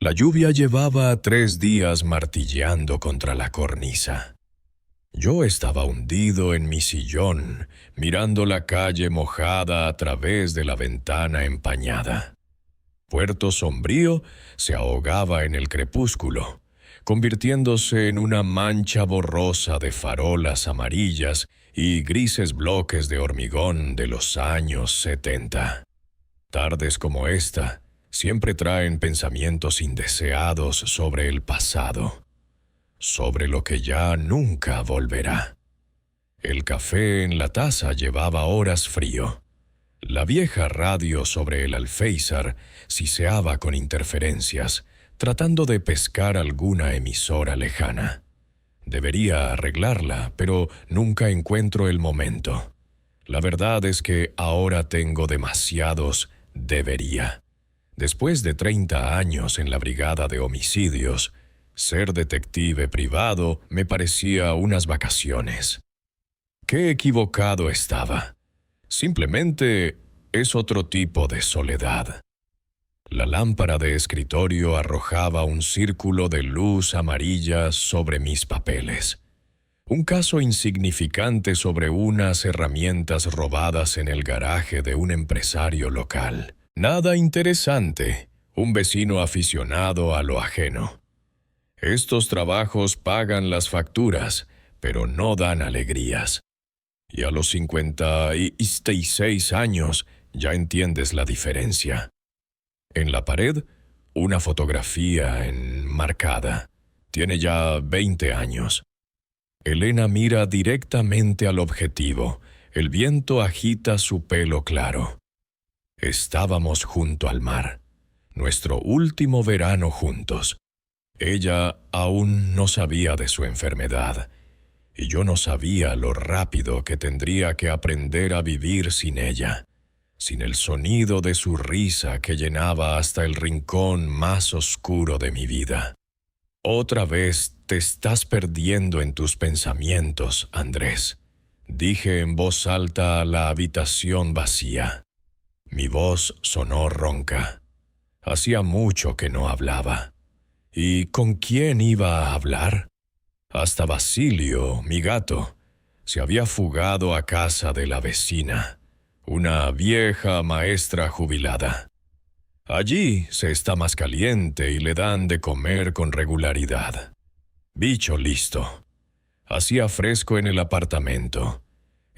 La lluvia llevaba 3 días martilleando contra la cornisa. Yo estaba hundido en mi sillón, mirando la calle mojada a través de la ventana empañada. Puerto Sombrío se ahogaba en el crepúsculo, convirtiéndose en una mancha borrosa de farolas amarillas y grises bloques de hormigón de los años 70. Tardes como esta siempre traen pensamientos indeseados sobre el pasado, sobre lo que ya nunca volverá. El café en la taza llevaba horas frío. La vieja radio sobre el alféizar siseaba con interferencias, tratando de pescar alguna emisora lejana. Debería arreglarla, pero nunca encuentro el momento. La verdad es que ahora tengo demasiados debería. Después de 30 años en la brigada de homicidios, ser detective privado me parecía unas vacaciones. Qué equivocado estaba. Simplemente es otro tipo de soledad. La lámpara de escritorio arrojaba un círculo de luz amarilla sobre mis papeles. Un caso insignificante sobre unas herramientas robadas en el garaje de un empresario local. Nada interesante, un vecino aficionado a lo ajeno. Estos trabajos pagan las facturas, pero no dan alegrías. Y a los 56 años ya entiendes la diferencia. En la pared, una fotografía enmarcada. Tiene ya 20 años. Elena mira directamente al objetivo. El viento agita su pelo claro. Estábamos junto al mar. Nuestro último verano juntos. Ella aún no sabía de su enfermedad. Y yo no sabía lo rápido que tendría que aprender a vivir sin ella. Sin el sonido de su risa que llenaba hasta el rincón más oscuro de mi vida. Otra vez te estás perdiendo en tus pensamientos, Andrés. Dije en voz alta a la habitación vacía. Mi voz sonó ronca. Hacía mucho que no hablaba. ¿Y con quién iba a hablar? Hasta Basilio, mi gato, se había fugado a casa de la vecina, una vieja maestra jubilada. Allí se está más caliente y le dan de comer con regularidad. Bicho listo. Hacía fresco en el apartamento.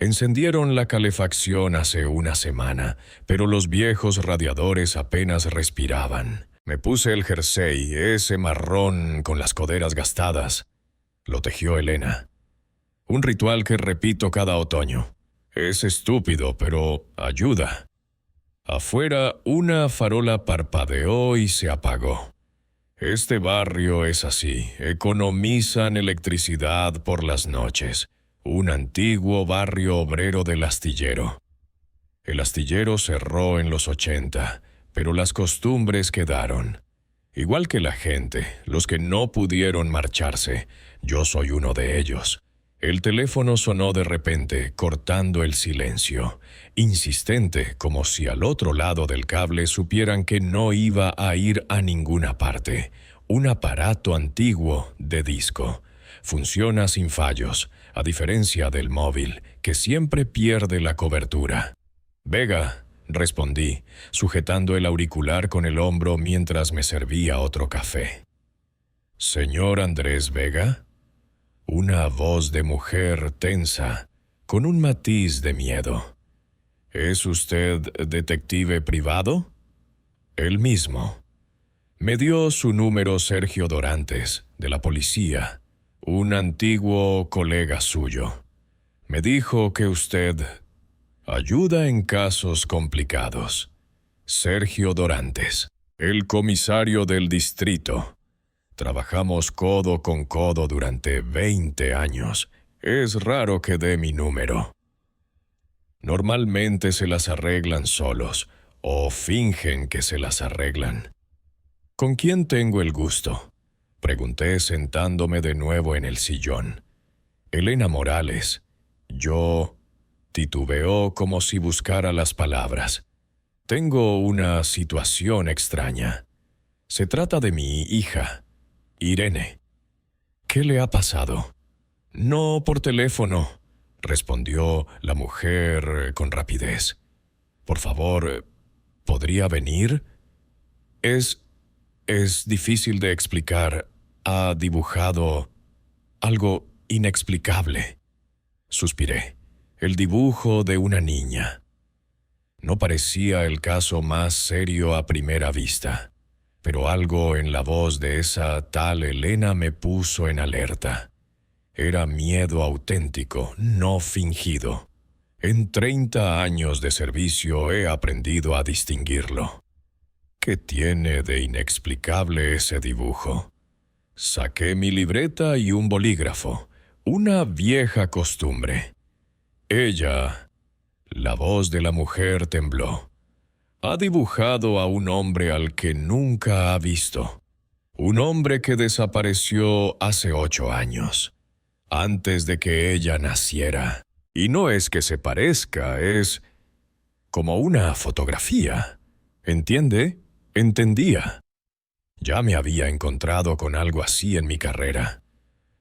Encendieron la calefacción hace una semana, pero los viejos radiadores apenas respiraban. Me puse el jersey, ese marrón con las coderas gastadas. Lo tejió Elena. Un ritual que repito cada otoño. Es estúpido, pero ayuda. Afuera, una farola parpadeó y se apagó. Este barrio es así. Economizan electricidad por las noches. Un antiguo barrio obrero del astillero. El astillero cerró en los 80, pero las costumbres quedaron. Igual que la gente, los que no pudieron marcharse, yo soy uno de ellos. El teléfono sonó de repente, cortando el silencio, insistente, como si al otro lado del cable supieran que no iba a ir a ninguna parte. Un aparato antiguo de disco. Funciona sin fallos, a diferencia del móvil, que siempre pierde la cobertura. «Vega», respondí, sujetando el auricular con el hombro mientras me servía otro café. «¿Señor Andrés Vega?» Una voz de mujer tensa, con un matiz de miedo. «¿Es usted detective privado?» «El mismo». Me dio su número Sergio Dorantes, de la policía, un antiguo colega suyo. Me dijo que usted ayuda en casos complicados. Sergio Dorantes, el comisario del distrito. Trabajamos codo con codo durante 20 años. Es raro que dé mi número. Normalmente se las arreglan solos, o fingen que se las arreglan. ¿Con quién tengo el gusto?, pregunté sentándome de nuevo en el sillón. Elena Morales. Yo titubeó como si buscara las palabras. Tengo una situación extraña. Se trata de mi hija, Irene. ¿Qué le ha pasado? No por teléfono, respondió la mujer con rapidez. Por favor, ¿podría venir? Es difícil de explicar. Ha dibujado algo inexplicable. Suspiré. El dibujo de una niña. No parecía el caso más serio a primera vista, pero algo en la voz de esa tal Elena me puso en alerta. Era miedo auténtico, no fingido. En 30 años de servicio he aprendido a distinguirlo. ¿Qué tiene de inexplicable ese dibujo? Saqué mi libreta y un bolígrafo, una vieja costumbre. Ella, la voz de la mujer tembló. Ha dibujado a un hombre al que nunca ha visto. Un hombre que desapareció hace 8 años, antes de que ella naciera. Y no es que se parezca, es como una fotografía. ¿Entiende? Entendía. Ya me había encontrado con algo así en mi carrera.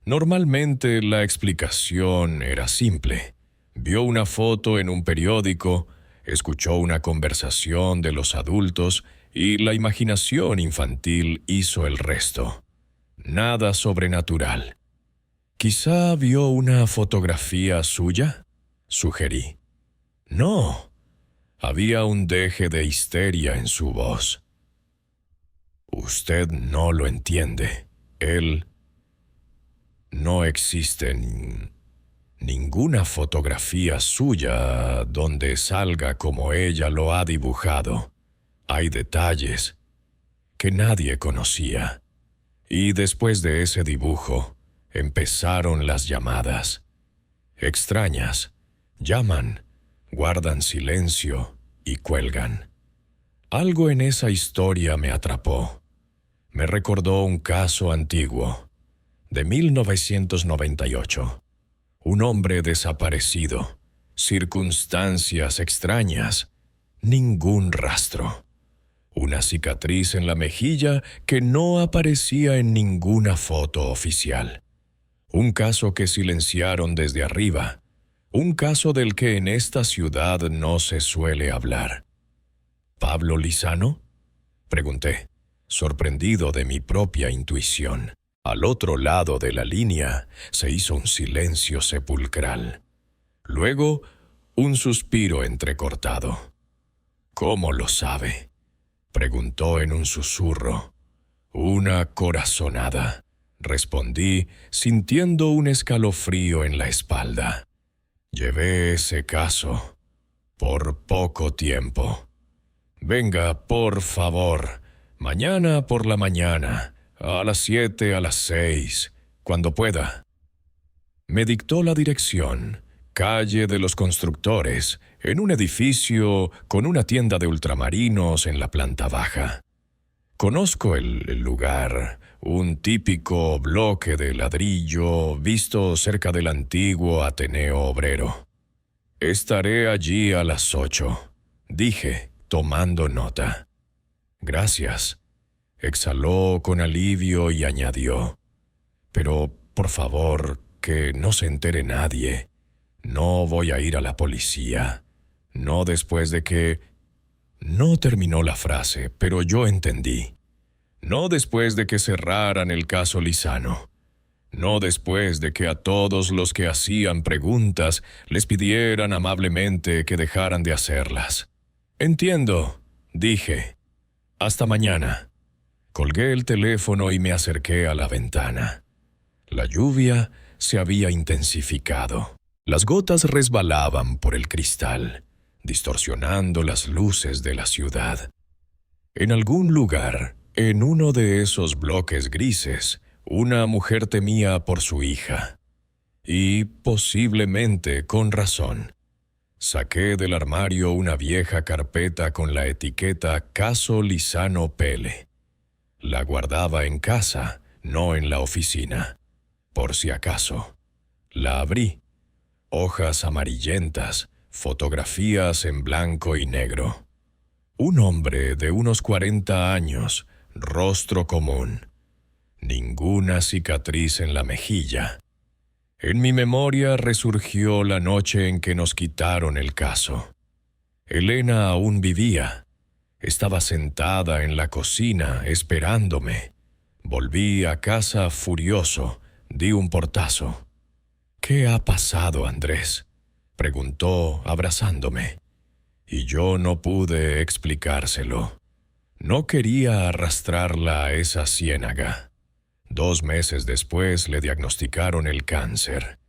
Normalmente la explicación era simple. Vio una foto en un periódico, escuchó una conversación de los adultos y la imaginación infantil hizo el resto. Nada sobrenatural. ¿Quizá vio una fotografía suya?, sugerí. No. Había un deje de histeria en su voz. Usted no lo entiende. No existe ninguna fotografía suya donde salga como ella lo ha dibujado. Hay detalles que nadie conocía. Y después de ese dibujo, empezaron las llamadas. Extrañas. Llaman, guardan silencio y cuelgan. Algo en esa historia me atrapó. Me recordó un caso antiguo, de 1998. Un hombre desaparecido, circunstancias extrañas, ningún rastro. Una cicatriz en la mejilla que no aparecía en ninguna foto oficial. Un caso que silenciaron desde arriba. Un caso del que en esta ciudad no se suele hablar. ¿Pablo Lizano?, pregunté, sorprendido de mi propia intuición. Al otro lado de la línea se hizo un silencio sepulcral. Luego, un suspiro entrecortado. ¿Cómo lo sabe?, preguntó en un susurro. Una corazonada, respondí, sintiendo un escalofrío en la espalda. Llevé ese caso por poco tiempo. Venga, por favor, mañana por la mañana, a las 7, a las 6, cuando pueda. Me dictó la dirección, calle de los Constructores, en un edificio con una tienda de ultramarinos en la planta baja. Conozco el lugar, un típico bloque de ladrillo visto cerca del antiguo Ateneo Obrero. Estaré allí a las 8, dije, tomando nota. Gracias. Exhaló con alivio y añadió. Pero, por favor, que no se entere nadie. No voy a ir a la policía. No después de que... No terminó la frase, pero yo entendí. No después de que cerraran el caso Lizano. No después de que a todos los que hacían preguntas les pidieran amablemente que dejaran de hacerlas. Entiendo, dije. Hasta mañana. Colgué el teléfono y me acerqué a la ventana. La lluvia se había intensificado. Las gotas resbalaban por el cristal, distorsionando las luces de la ciudad. En algún lugar, en uno de esos bloques grises, una mujer temía por su hija. Y, posiblemente, con razón. Saqué del armario una vieja carpeta con la etiqueta Caso Lizano Pele. La guardaba en casa, no en la oficina. Por si acaso. La abrí. Hojas amarillentas, fotografías en blanco y negro. Un hombre de unos 40 años, rostro común. Ninguna cicatriz en la mejilla. En mi memoria resurgió la noche en que nos quitaron el caso. Elena aún vivía. Estaba sentada en la cocina esperándome. Volví a casa furioso. Di un portazo. «¿Qué ha pasado, Andrés?», preguntó abrazándome. Y yo no pude explicárselo. No quería arrastrarla a esa ciénaga. 2 meses después le diagnosticaron el cáncer.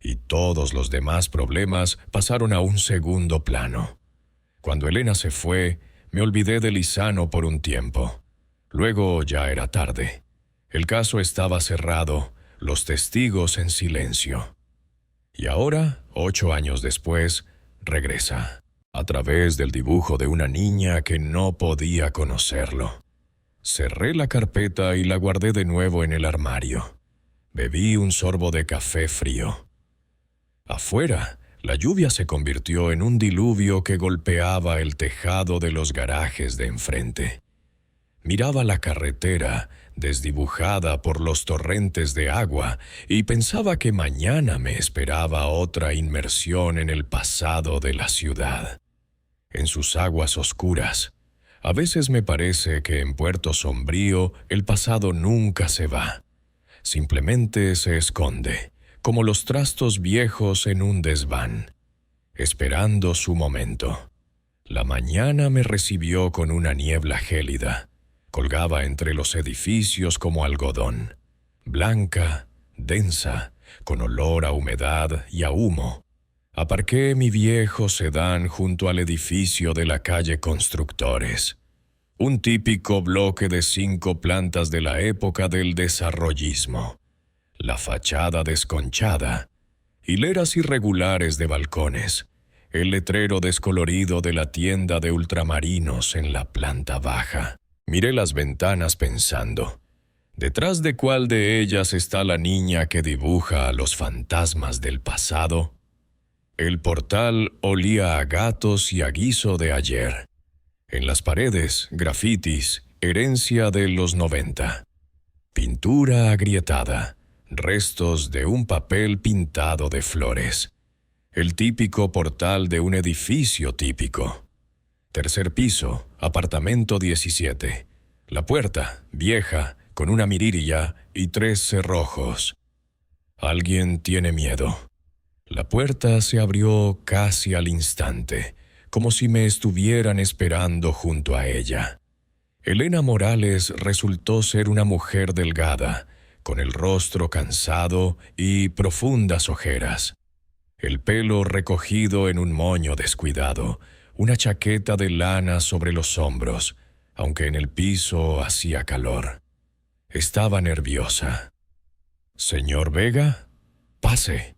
Y todos los demás problemas pasaron a un segundo plano. Cuando Elena se fue, me olvidé de Lizano por un tiempo. Luego ya era tarde. El caso estaba cerrado, los testigos en silencio. Y ahora, 8 años después, regresa, a través del dibujo de una niña que no podía conocerlo. Cerré la carpeta y la guardé de nuevo en el armario. Bebí un sorbo de café frío. Afuera, la lluvia se convirtió en un diluvio que golpeaba el tejado de los garajes de enfrente. Miraba la carretera, desdibujada por los torrentes de agua, y pensaba que mañana me esperaba otra inmersión en el pasado de la ciudad. En sus aguas oscuras. A veces me parece que en Puerto Sombrío el pasado nunca se va. Simplemente se esconde, como los trastos viejos en un desván, esperando su momento. La mañana me recibió con una niebla gélida. Colgaba entre los edificios como algodón. Blanca, densa, con olor a humedad y a humo. Aparqué mi viejo sedán junto al edificio de la calle Constructores. Un típico bloque de 5 plantas de la época del desarrollismo. La fachada desconchada. Hileras irregulares de balcones. El letrero descolorido de la tienda de ultramarinos en la planta baja. Miré las ventanas pensando. ¿Detrás de cuál de ellas está la niña que dibuja a los fantasmas del pasado? El portal olía a gatos y a guiso de ayer. En las paredes, grafitis, herencia de los 90. Pintura agrietada, restos de un papel pintado de flores. El típico portal de un edificio típico. 3er piso, apartamento 17. La puerta, vieja, con una mirilla y 3 cerrojos. Alguien tiene miedo. La puerta se abrió casi al instante, como si me estuvieran esperando junto a ella. Elena Morales resultó ser una mujer delgada, con el rostro cansado y profundas ojeras. El pelo recogido en un moño descuidado, una chaqueta de lana sobre los hombros, aunque en el piso hacía calor. Estaba nerviosa. «Señor Vega, pase»,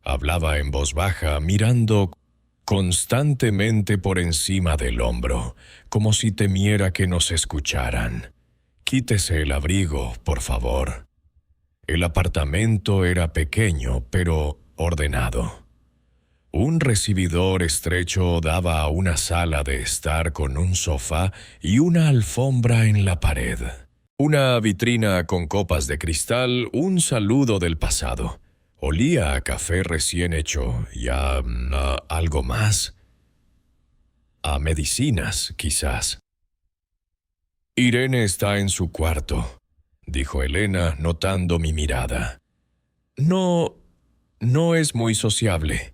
hablaba en voz baja, mirando constantemente por encima del hombro, como si temiera que nos escucharan. «Quítese el abrigo, por favor». El apartamento era pequeño, pero ordenado. Un recibidor estrecho daba a una sala de estar con un sofá y una alfombra en la pared. Una vitrina con copas de cristal, un saludo del pasado. Olía a café recién hecho y a algo más. A medicinas, quizás. «Irene está en su cuarto», dijo Elena, notando mi mirada. No es muy sociable,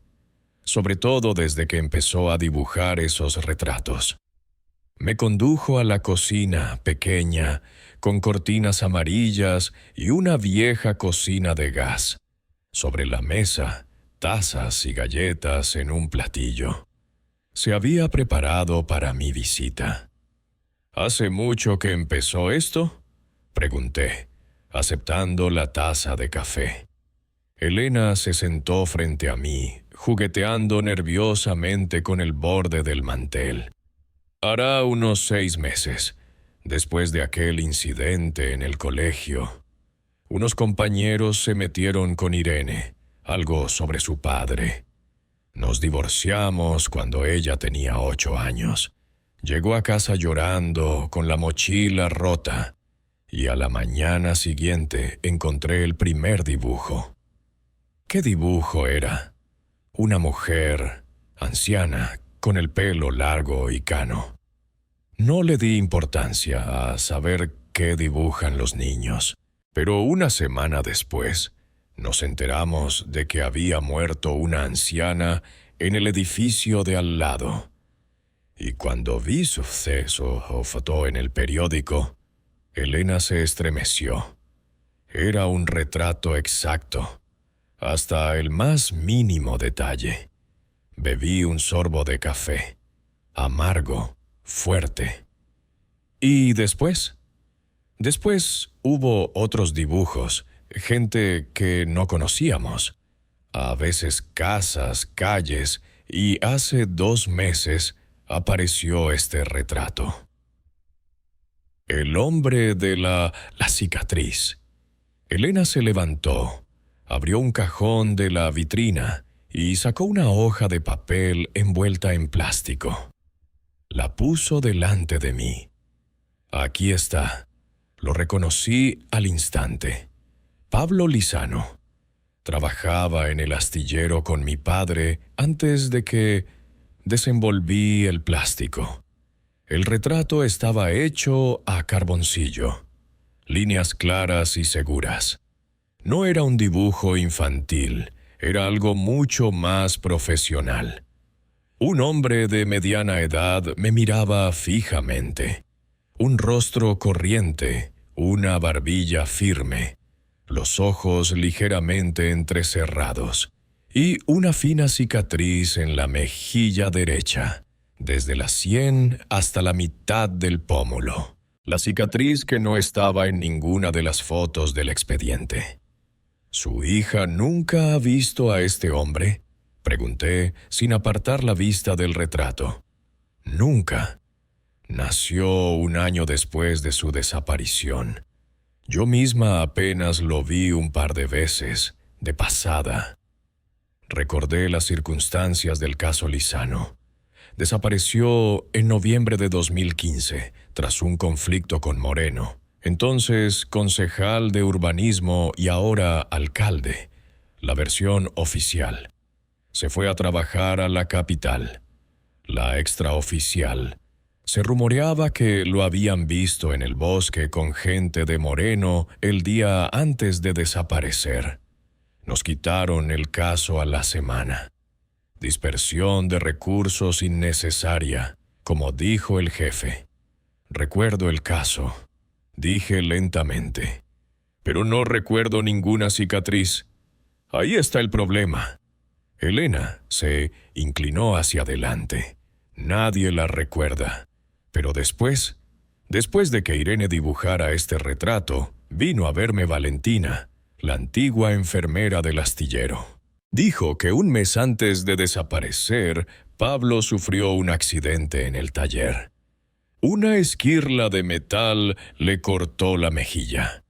sobre todo desde que empezó a dibujar esos retratos. Me condujo a la cocina, pequeña, con cortinas amarillas y una vieja cocina de gas. Sobre la mesa, tazas y galletas en un platillo. Se había preparado para mi visita. «¿Hace mucho que empezó esto?», pregunté, aceptando la taza de café. Elena se sentó frente a mí, jugueteando nerviosamente con el borde del mantel. «Hará unos 6 meses, después de aquel incidente en el colegio. Unos compañeros se metieron con Irene, algo sobre su padre. Nos divorciamos cuando ella tenía 8 años. Llegó a casa llorando, con la mochila rota, y a la mañana siguiente encontré el primer dibujo. ¿Qué dibujo era? Una mujer, anciana, con el pelo largo y cano. No le di importancia a saber qué dibujan los niños, pero una semana después nos enteramos de que había muerto una anciana en el edificio de al lado. Y cuando vi suceso o foto en el periódico, Elena se estremeció. Era un retrato exacto, hasta el más mínimo detalle. Bebí un sorbo de café, amargo, fuerte. ¿Y después? Después hubo otros dibujos, gente que no conocíamos. A veces casas, calles, y hace 2 meses apareció este retrato. El hombre de la cicatriz. Elena se levantó, abrió un cajón de la vitrina y sacó una hoja de papel envuelta en plástico. La puso delante de mí. Aquí está. Lo reconocí al instante. Pablo Lizano. Trabajaba en el astillero con mi padre antes de que desenvolví el plástico. El retrato estaba hecho a carboncillo. Líneas claras y seguras. No era un dibujo infantil, era algo mucho más profesional. Un hombre de mediana edad me miraba fijamente. Un rostro corriente, una barbilla firme, los ojos ligeramente entrecerrados y una fina cicatriz en la mejilla derecha, desde la sien hasta la mitad del pómulo. La cicatriz que no estaba en ninguna de las fotos del expediente. ¿Su hija nunca ha visto a este hombre?, pregunté, sin apartar la vista del retrato. Nunca. Nació 1 año después de su desaparición. Yo misma apenas lo vi un par de veces, de pasada. Recordé las circunstancias del caso Lizano. Desapareció en noviembre de 2015, tras un conflicto con Moreno, entonces concejal de urbanismo y ahora alcalde. La versión oficial. Se fue a trabajar a la capital. La extraoficial. Se rumoreaba que lo habían visto en el bosque con gente de Moreno el día antes de desaparecer. Nos quitaron el caso a la semana. Dispersión de recursos innecesaria, como dijo el jefe. Recuerdo el caso, dije lentamente, pero no recuerdo ninguna cicatriz. Ahí está el problema. Elena se inclinó hacia adelante. Nadie la recuerda. Pero después de que Irene dibujara este retrato, vino a verme Valentina, la antigua enfermera del astillero. Dijo que 1 mes antes de desaparecer, Pablo sufrió un accidente en el taller. Una esquirla de metal le cortó la mejilla.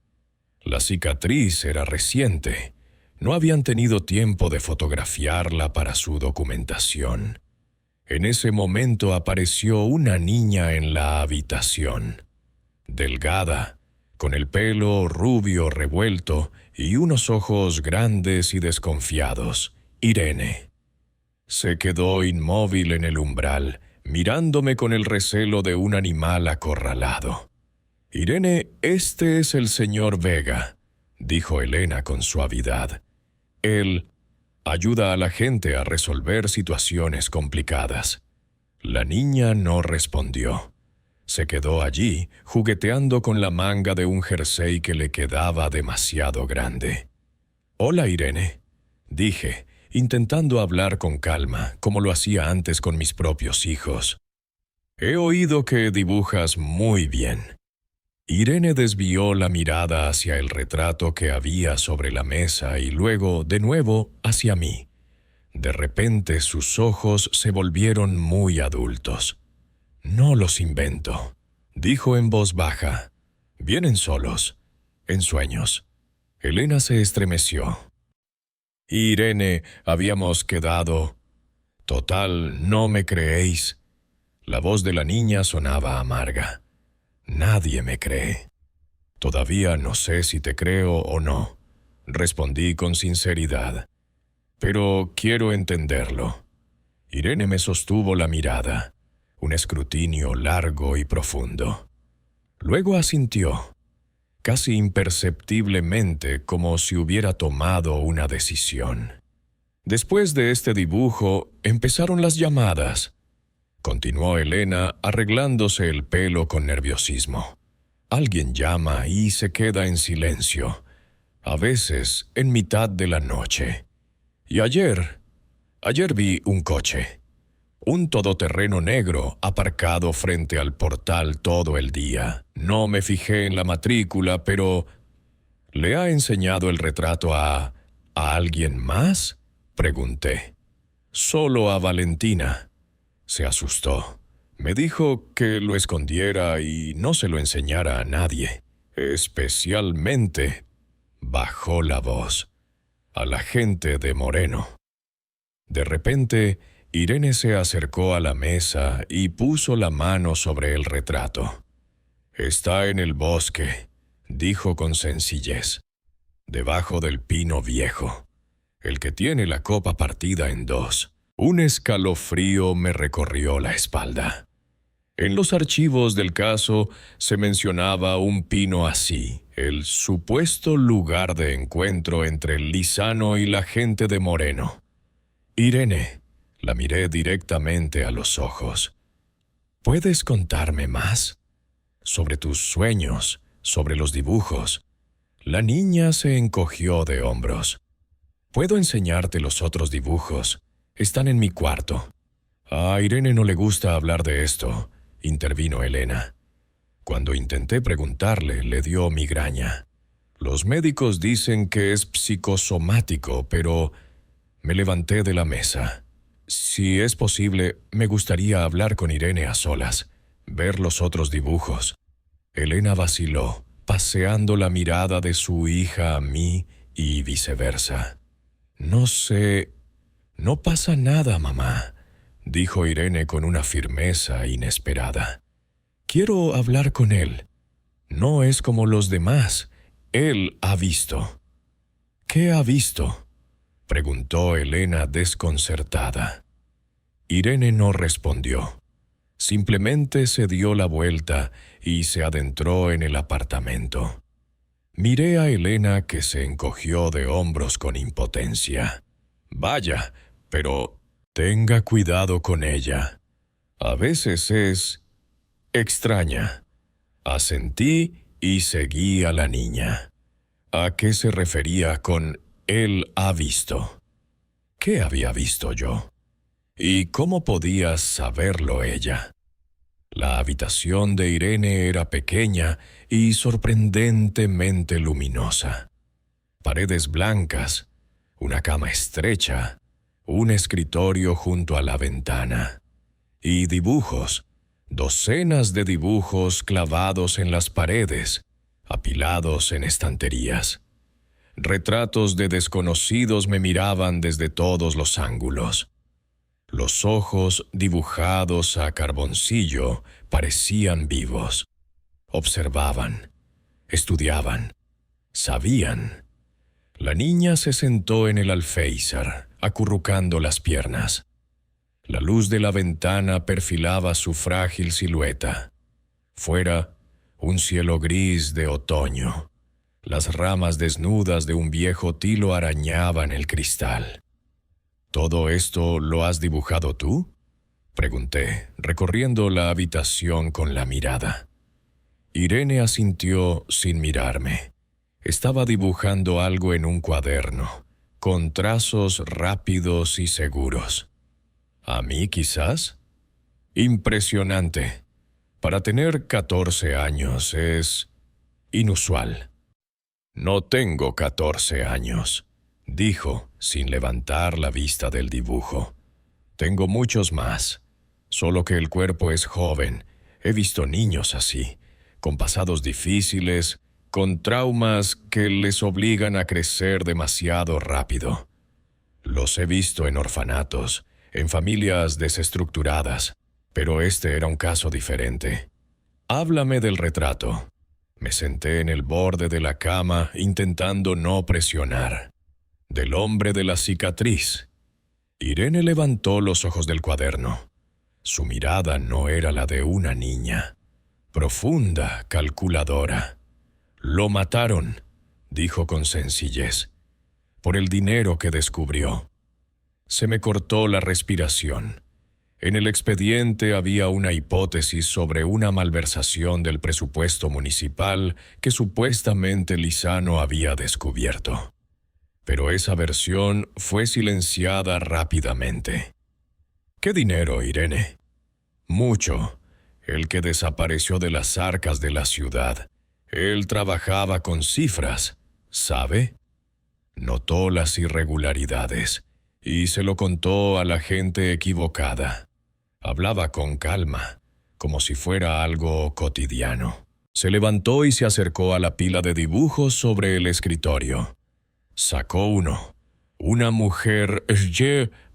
La cicatriz era reciente. No habían tenido tiempo de fotografiarla para su documentación. En ese momento apareció una niña en la habitación. Delgada, con el pelo rubio revuelto y unos ojos grandes y desconfiados. Irene. Se quedó inmóvil en el umbral, mirándome con el recelo de un animal acorralado. «Irene, este es el señor Vega», dijo Elena con suavidad. «Él ayuda a la gente a resolver situaciones complicadas». La niña no respondió. Se quedó allí, jugueteando con la manga de un jersey que le quedaba demasiado grande. «Hola, Irene», dije, intentando hablar con calma, como lo hacía antes con mis propios hijos. «He oído que dibujas muy bien». Irene desvió la mirada hacia el retrato que había sobre la mesa y luego, de nuevo, hacia mí. De repente sus ojos se volvieron muy adultos. «No los invento», dijo en voz baja. «Vienen solos, en sueños». Elena se estremeció. «Irene, habíamos quedado. Total, no me creéis». La voz de la niña sonaba amarga. «Nadie me cree». «Todavía no sé si te creo o no», respondí con sinceridad. «Pero quiero entenderlo». Irene me sostuvo la mirada, un escrutinio largo y profundo. Luego asintió, casi imperceptiblemente, como si hubiera tomado una decisión. Después de este dibujo, empezaron las llamadas. Continuó Elena arreglándose el pelo con nerviosismo. Alguien llama y se queda en silencio, a veces en mitad de la noche. Y ayer vi un coche, un todoterreno negro aparcado frente al portal todo el día. No me fijé en la matrícula, pero... ¿Le ha enseñado el retrato a alguien más?, pregunté. Solo a Valentina. Se asustó. Me dijo que lo escondiera y no se lo enseñara a nadie. Especialmente, bajó la voz, a la gente de Moreno. De repente, Irene se acercó a la mesa y puso la mano sobre el retrato. «Está en el bosque», dijo con sencillez, «debajo del pino viejo, el que tiene la copa partida en dos». Un escalofrío me recorrió la espalda. En los archivos del caso se mencionaba un pino así, el supuesto lugar de encuentro entre Lizano y la gente de Moreno. «Irene», la miré directamente a los ojos, «¿puedes contarme más? Sobre tus sueños, sobre los dibujos». La niña se encogió de hombros. «¿Puedo enseñarte los otros dibujos? Están en mi cuarto». «A Irene no le gusta hablar de esto», intervino Elena. Cuando intenté preguntarle, le dio migraña. «Los médicos dicen que es psicosomático, pero...» Me levanté de la mesa. «Si es posible, me gustaría hablar con Irene a solas, ver los otros dibujos». Elena vaciló, paseando la mirada de su hija a mí y viceversa. «No sé... No pasa nada, mamá», dijo Irene con una firmeza inesperada. «Quiero hablar con él. No es como los demás. Él ha visto». «¿Qué ha visto?», preguntó Elena desconcertada. Irene no respondió. Simplemente se dio la vuelta y se adentró en el apartamento. Miré a Elena, que se encogió de hombros con impotencia. «Vaya, pero tenga cuidado con ella. A veces es extraña». Asentí y seguí a la niña. ¿A qué se refería con «él ha visto»? ¿Qué había visto yo? ¿Y cómo podía saberlo ella? La habitación de Irene era pequeña y sorprendentemente luminosa. Paredes blancas, una cama estrecha, un escritorio junto a la ventana. Y dibujos, docenas de dibujos clavados en las paredes, apilados en estanterías. Retratos de desconocidos me miraban desde todos los ángulos. Los ojos, dibujados a carboncillo, parecían vivos. Observaban, estudiaban, sabían. La niña se sentó en el alféizar, acurrucando las piernas. La luz de la ventana perfilaba su frágil silueta. Fuera, un cielo gris de otoño. Las ramas desnudas de un viejo tilo arañaban el cristal. «¿Todo esto lo has dibujado tú?», pregunté, recorriendo la habitación con la mirada. Irene asintió sin mirarme. Estaba dibujando algo en un cuaderno, con trazos rápidos y seguros. ¿A mí, quizás? Impresionante. Para tener 14 años es inusual. «No tengo 14 años», dijo, sin levantar la vista del dibujo. «Tengo muchos más, solo que el cuerpo es joven. He visto niños así, con pasados difíciles, con traumas que les obligan a crecer demasiado rápido. Los he visto en orfanatos, en familias desestructuradas, Pero este era un caso diferente. Háblame del retrato. Me senté en el borde de la cama intentando no presionar. Del hombre de la cicatriz. Irene levantó los ojos del cuaderno. Su mirada no era la de una niña. Profunda, calculadora. Lo mataron, dijo con sencillez, por el dinero que descubrió. Se me cortó la respiración. En el expediente había una hipótesis sobre una malversación del presupuesto municipal que supuestamente Lizano había descubierto. Pero esa versión fue silenciada rápidamente. ¿Qué dinero, Irene? Mucho. El que desapareció de las arcas de la ciudad. Él trabajaba con cifras, ¿sabe? Notó las irregularidades y se lo contó a la gente equivocada. Hablaba con calma, como si fuera algo cotidiano. Se levantó y se acercó a la pila de dibujos sobre el escritorio. Sacó uno. Una mujer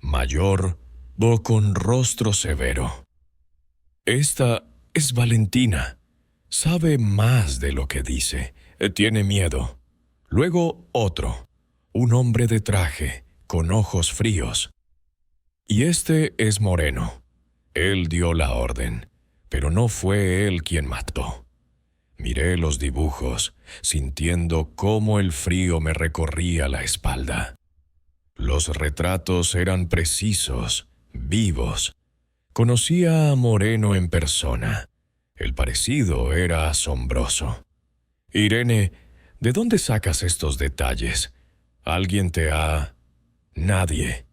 mayor o con rostro severo. Esta es Valentina. Sabe más de lo que dice. Tiene miedo. Luego otro. Un hombre de traje, con ojos fríos. Y este es Moreno. Él dio la orden, pero no fue él quien mató. Miré los dibujos, sintiendo cómo el frío me recorría la espalda. Los retratos eran precisos, vivos. Conocía a Moreno en persona. El parecido era asombroso. Irene, ¿de dónde sacas estos detalles? ¿Alguien te ha...? Nadie,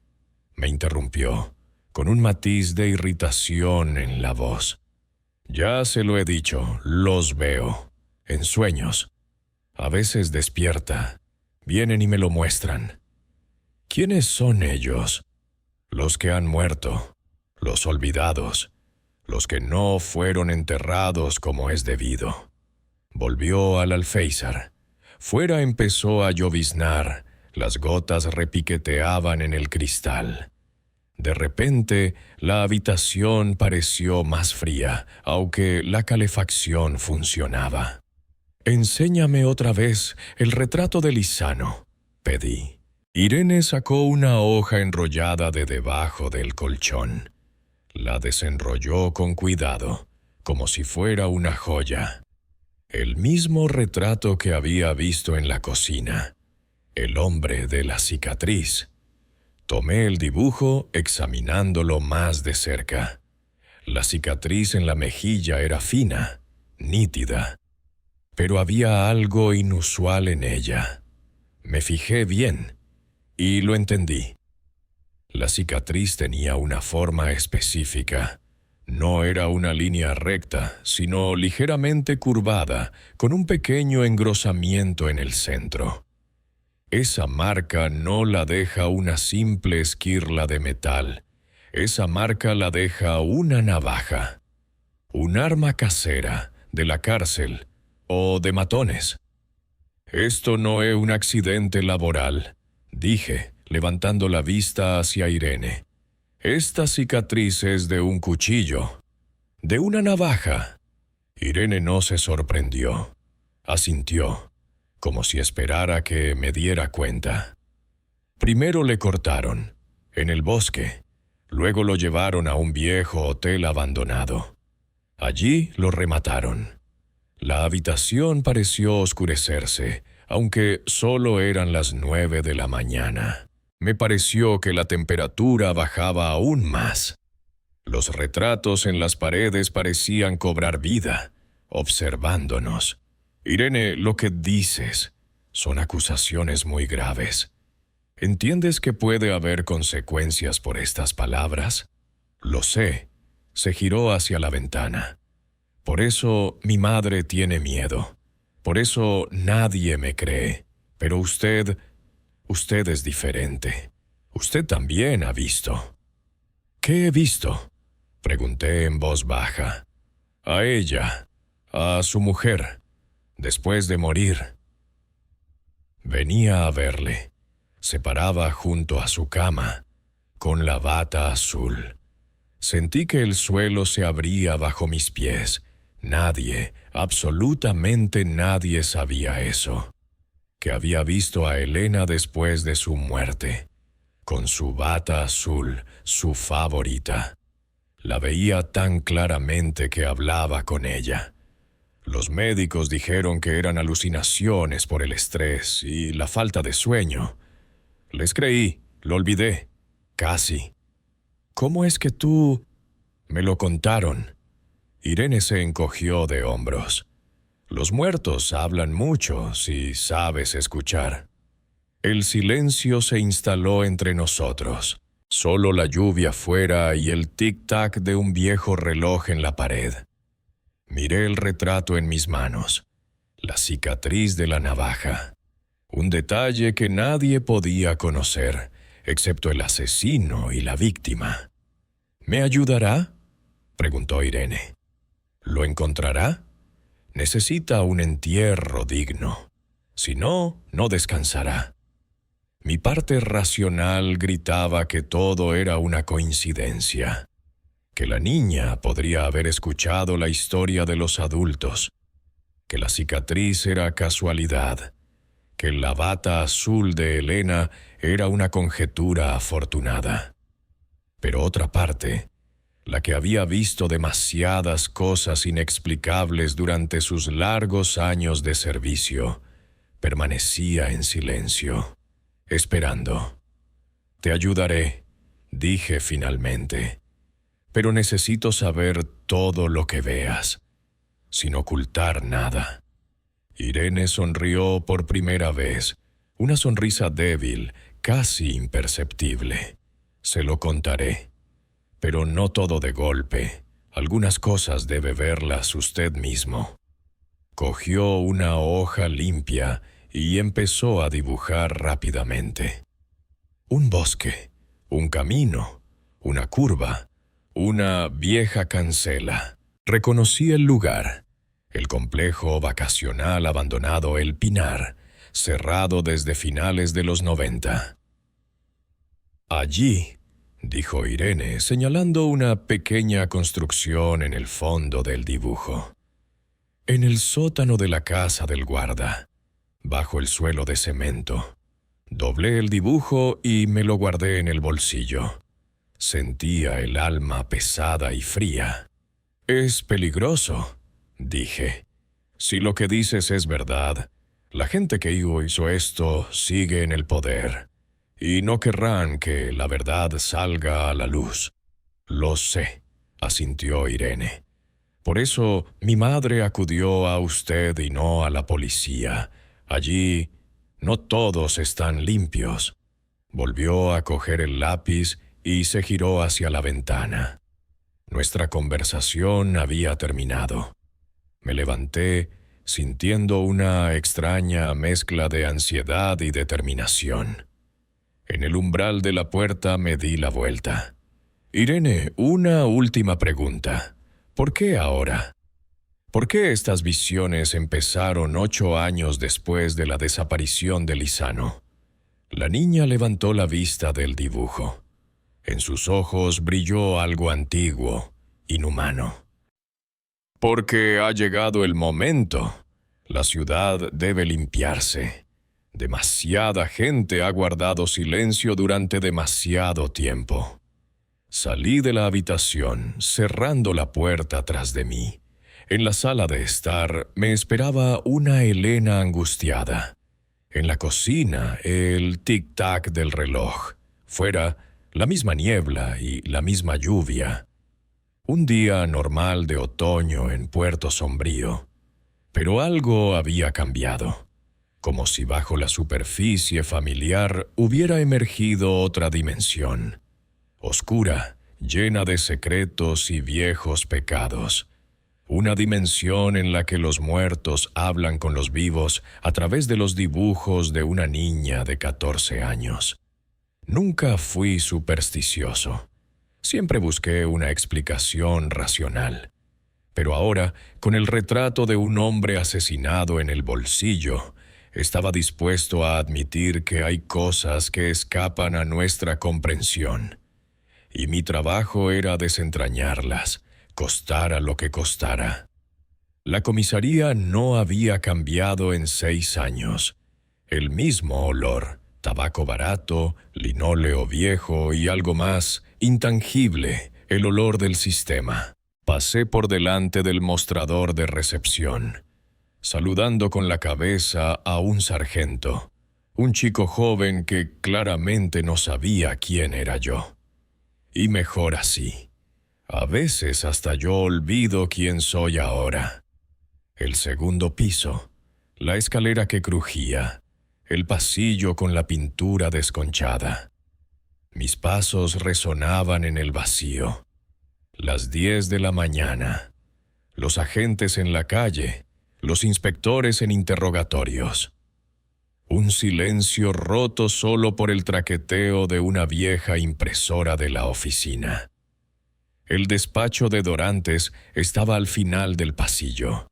me interrumpió, con un matiz de irritación en la voz. Ya se lo he dicho, los veo, en sueños. A veces despierta, vienen y me lo muestran. ¿Quiénes son ellos? Los que han muerto, los olvidados, los que no fueron enterrados como es debido. Volvió al alféizar. Fuera empezó a lloviznar, las gotas repiqueteaban en el cristal. De repente, la habitación pareció más fría, aunque la calefacción funcionaba. «Enséñame otra vez el retrato de Lizano», pedí. Irene sacó una hoja enrollada de debajo del colchón. La desenrolló con cuidado, como si fuera una joya. El mismo retrato que había visto en la cocina. El hombre de la cicatriz. Tomé el dibujo examinándolo más de cerca. La cicatriz en la mejilla era fina, nítida. Pero había algo inusual en ella. Me fijé bien y lo entendí. La cicatriz tenía una forma específica. No era una línea recta, sino ligeramente curvada, con un pequeño engrosamiento en el centro. Esa marca no la deja una simple esquirla de metal. Esa marca la deja una navaja. Un arma casera, de la cárcel, o de matones. «Esto no es un accidente laboral», dije, levantando la vista hacia Irene. «Esta cicatriz es de un cuchillo, de una navaja». Irene no se sorprendió. Asintió, como si esperara que me diera cuenta. Primero le cortaron, en el bosque. Luego lo llevaron a un viejo hotel abandonado. Allí lo remataron. La habitación pareció oscurecerse, aunque solo eran las 9 de la mañana. Me pareció que la temperatura bajaba aún más. Los retratos en las paredes parecían cobrar vida, observándonos. «Irene, lo que dices son acusaciones muy graves. ¿Entiendes que puede haber consecuencias por estas palabras?» «Lo sé». Se giró hacia la ventana. «Por eso mi madre tiene miedo. Por eso nadie me cree. Pero usted es diferente. Usted también ha visto». «¿Qué he visto?», pregunté en voz baja. «A ella, a su mujer, después de morir». Venía a verle. Se paraba junto a su cama, con la bata azul. Sentí que el suelo se abría bajo mis pies. Nadie, absolutamente nadie sabía eso. Que había visto a Elena después de su muerte, con su bata azul, su favorita. La veía tan claramente que hablaba con ella. Los médicos dijeron que eran alucinaciones por el estrés y la falta de sueño. Les creí, lo olvidé, casi. ¿Cómo es que tú...? Me lo contaron. Irene se encogió de hombros. Los muertos hablan mucho si sabes escuchar. El silencio se instaló entre nosotros. Solo la lluvia fuera y el tic-tac de un viejo reloj en la pared. Miré el retrato en mis manos, la cicatriz de la navaja. Un detalle que nadie podía conocer, excepto el asesino y la víctima. ¿Me ayudará?, preguntó Irene. ¿Lo encontrará? Necesita un entierro digno. Si no, no descansará. Mi parte racional gritaba que todo era una coincidencia, que la niña podría haber escuchado la historia de los adultos, que la cicatriz era casualidad, que la bata azul de Elena era una conjetura afortunada. Pero otra parte, la que había visto demasiadas cosas inexplicables durante sus largos años de servicio, permanecía en silencio, esperando. «Te ayudaré», dije finalmente, «pero necesito saber todo lo que veas, sin ocultar nada». Irene sonrió por primera vez, una sonrisa débil, casi imperceptible. «Se lo contaré, pero no todo de golpe. Algunas cosas debe verlas usted mismo». Cogió una hoja limpia y empezó a dibujar rápidamente. Un bosque, un camino, una curva, una vieja cancela. Reconocí el lugar, el complejo vacacional abandonado El Pinar, cerrado desde finales de los 90. «Allí», dijo Irene, señalando una pequeña construcción en el fondo del dibujo. «En el sótano de la casa del guarda, bajo el suelo de cemento». Doblé el dibujo y me lo guardé en el bolsillo. Sentía el alma pesada y fría. «Es peligroso», dije. «Si lo que dices es verdad, la gente que hizo esto sigue en el poder, y no querrán que la verdad salga a la luz». «Lo sé», asintió Irene. «Por eso mi madre acudió a usted y no a la policía. Allí no todos están limpios». Volvió a coger el lápiz y se giró hacia la ventana. Nuestra conversación había terminado. Me levanté, sintiendo una extraña mezcla de ansiedad y determinación. En el umbral de la puerta me di la vuelta. «Irene, una última pregunta. ¿Por qué ahora? ¿Por qué estas visiones empezaron 8 años después de la desaparición de Lizano?» La niña levantó la vista del dibujo. En sus ojos brilló algo antiguo, inhumano. «Porque ha llegado el momento. La ciudad debe limpiarse. Demasiada gente ha guardado silencio durante demasiado tiempo». Salí de la habitación, cerrando la puerta tras de mí. En la sala de estar me esperaba una Elena angustiada. En la cocina, el tic-tac del reloj. Fuera, la misma niebla y la misma lluvia. Un día normal de otoño en Puerto Sombrío. Pero algo había cambiado. Como si bajo la superficie familiar hubiera emergido otra dimensión. Oscura, llena de secretos y viejos pecados. Una dimensión en la que los muertos hablan con los vivos a través de los dibujos de una niña de 14 años. Nunca fui supersticioso. Siempre busqué una explicación racional. Pero ahora, con el retrato de un hombre asesinado en el bolsillo, estaba dispuesto a admitir que hay cosas que escapan a nuestra comprensión. y mi trabajo era desentrañarlas, costara lo que costara. La comisaría no había cambiado en 6 años. El mismo olor, tabaco barato, linóleo viejo y algo más intangible, el olor del sistema. Pasé por delante del mostrador de recepción, saludando con la cabeza a un sargento, un chico joven que claramente no sabía quién era yo. Y mejor así. A veces hasta yo olvido quién soy ahora. El segundo piso, la escalera que crujía, el pasillo con la pintura desconchada. Mis pasos resonaban en el vacío. Las 10 de la mañana. Los agentes en la calle, los inspectores en interrogatorios. Un silencio roto solo por el traqueteo de una vieja impresora de la oficina. El despacho de Dorantes estaba al final del pasillo.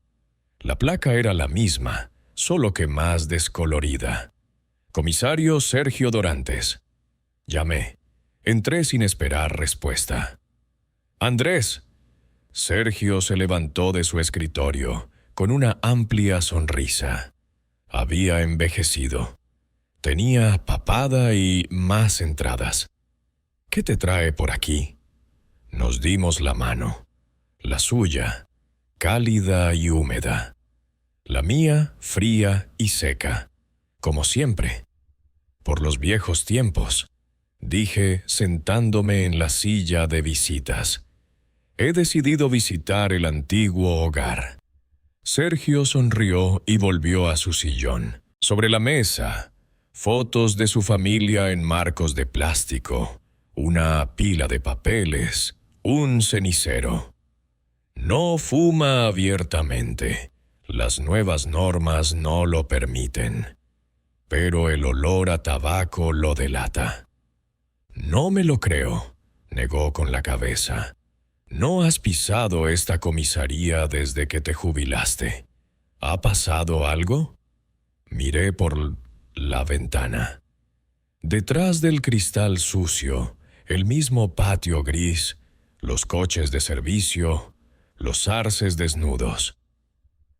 La placa era la misma, solo que más descolorida. Comisario Sergio Dorantes. Llamé. Entré sin esperar respuesta. ¡Andrés! Sergio se levantó de su escritorio, con una amplia sonrisa. Había envejecido. Tenía papada y más entradas. ¿Qué te trae por aquí? Nos dimos la mano. La suya, cálida y húmeda. La mía, fría y seca, como siempre. Por los viejos tiempos, dije sentándome en la silla de visitas. He decidido visitar el antiguo hogar. Sergio sonrió y volvió a su sillón. Sobre la mesa, fotos de su familia en marcos de plástico, una pila de papeles, un cenicero. No fuma abiertamente. Las nuevas normas no lo permiten. Pero el olor a tabaco lo delata. No me lo creo, negó con la cabeza. No has pisado esta comisaría desde que te jubilaste. ¿Ha pasado algo? Miré por la ventana. Detrás del cristal sucio, el mismo patio gris, los coches de servicio, los arces desnudos.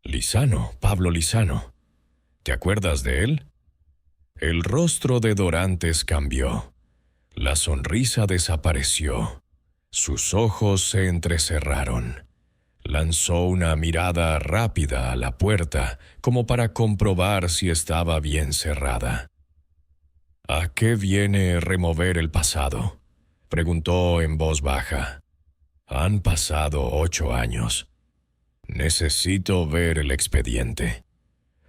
Lizano, Pablo Lizano. ¿Te acuerdas de él? El rostro de Dorantes cambió. La sonrisa desapareció. Sus ojos se entrecerraron. Lanzó una mirada rápida a la puerta, como para comprobar si estaba bien cerrada. ¿A qué viene remover el pasado?, preguntó en voz baja. Han pasado 8 años. Necesito ver el expediente.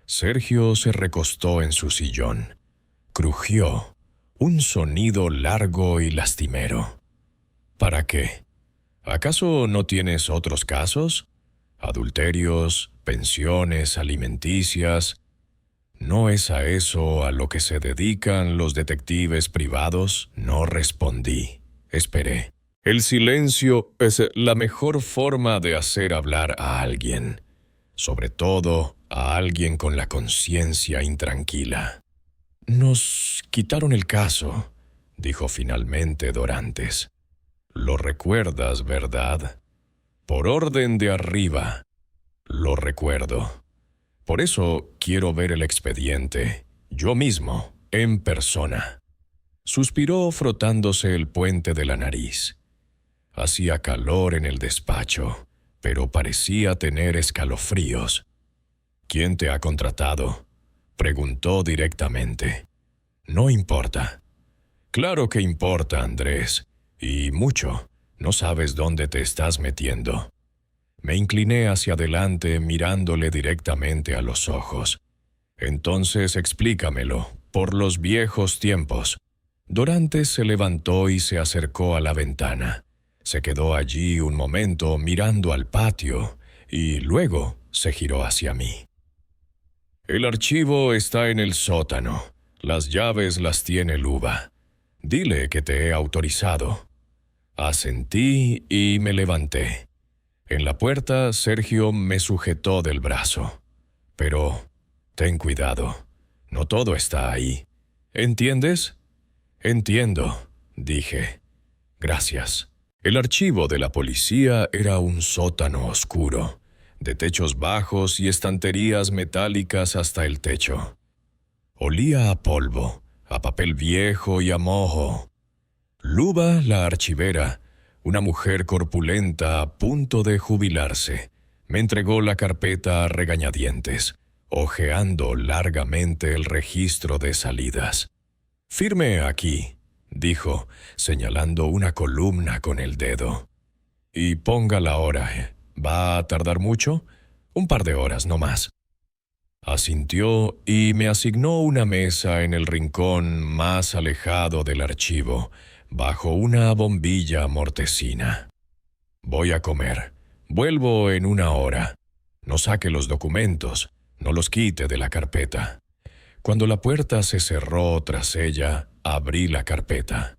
Sergio se recostó en su sillón. Crujió, un sonido largo y lastimero. ¿Para qué? ¿Acaso no tienes otros casos? ¿Adulterios, pensiones alimenticias? ¿No es a eso a lo que se dedican los detectives privados? No respondí. Esperé. El silencio es la mejor forma de hacer hablar a alguien, sobre todo a alguien con la conciencia intranquila. Nos quitaron el caso, dijo finalmente Dorantes. Lo recuerdas, ¿verdad? Por orden de arriba. Lo recuerdo. Por eso quiero ver el expediente, yo mismo, en persona. Suspiró frotándose el puente de la nariz. Hacía calor en el despacho, pero parecía tener escalofríos. ¿Quién te ha contratado?, preguntó directamente. No importa. Claro que importa, Andrés, y mucho. No sabes dónde te estás metiendo. Me incliné hacia adelante mirándole directamente a los ojos. Entonces explícamelo, por los viejos tiempos. Dorantes se levantó y se acercó a la ventana. Se quedó allí un momento mirando al patio y luego se giró hacia mí. El archivo está en el sótano. Las llaves las tiene Luba. Dile que te he autorizado. Asentí y me levanté. En la puerta, Sergio me sujetó del brazo. Pero ten cuidado. No todo está ahí. ¿Entiendes? Entiendo, dije. Gracias. El archivo de la policía era un sótano oscuro, de techos bajos y estanterías metálicas hasta el techo. Olía a polvo, a papel viejo y a moho. Luba, la archivera, una mujer corpulenta a punto de jubilarse, me entregó la carpeta a regañadientes, hojeando largamente el registro de salidas. «Firme aquí», dijo, señalando una columna con el dedo. «Y ponga la hora. ¿Va a tardar mucho? Un par de horas, no más». Asintió y me asignó una mesa en el rincón más alejado del archivo, bajo una bombilla mortecina. «Voy a comer. Vuelvo en una hora. No saque los documentos, no los quite de la carpeta». Cuando la puerta se cerró tras ella, abrí la carpeta.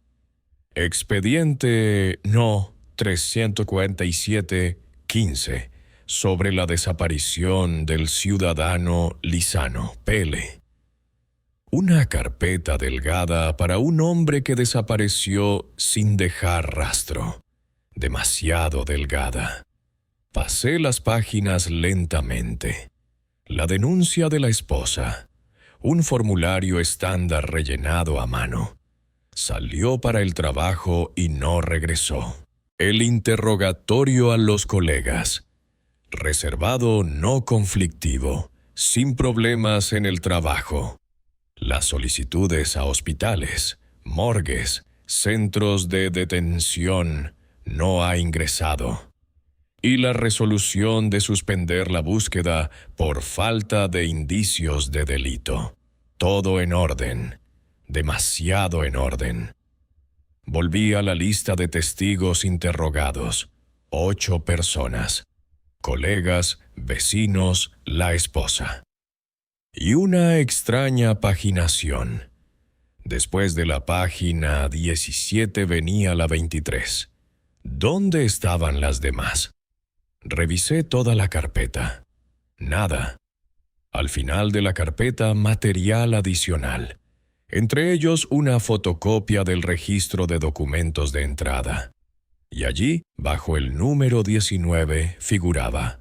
Expediente No. 347-15 sobre la desaparición del ciudadano Lizano, Pele. Una carpeta delgada para un hombre que desapareció sin dejar rastro. Demasiado delgada. Pasé las páginas lentamente. La denuncia de la esposa. Un formulario estándar rellenado a mano. Salió para el trabajo y no regresó. El interrogatorio a los colegas. Reservado no conflictivo, sin problemas en el trabajo. Las solicitudes a hospitales, morgues, centros de detención, no ha ingresado. Y la resolución de suspender la búsqueda por falta de indicios de delito. Todo en orden, demasiado en orden. Volví a la lista de testigos interrogados, 8 personas, colegas, vecinos, la esposa. Y una extraña paginación. Después de la página 17 venía la 23. ¿Dónde estaban las demás? Revisé toda la carpeta. Nada. Al final de la carpeta, material adicional. Entre ellos, una fotocopia del registro de documentos de entrada. Y allí, bajo el número 19, figuraba: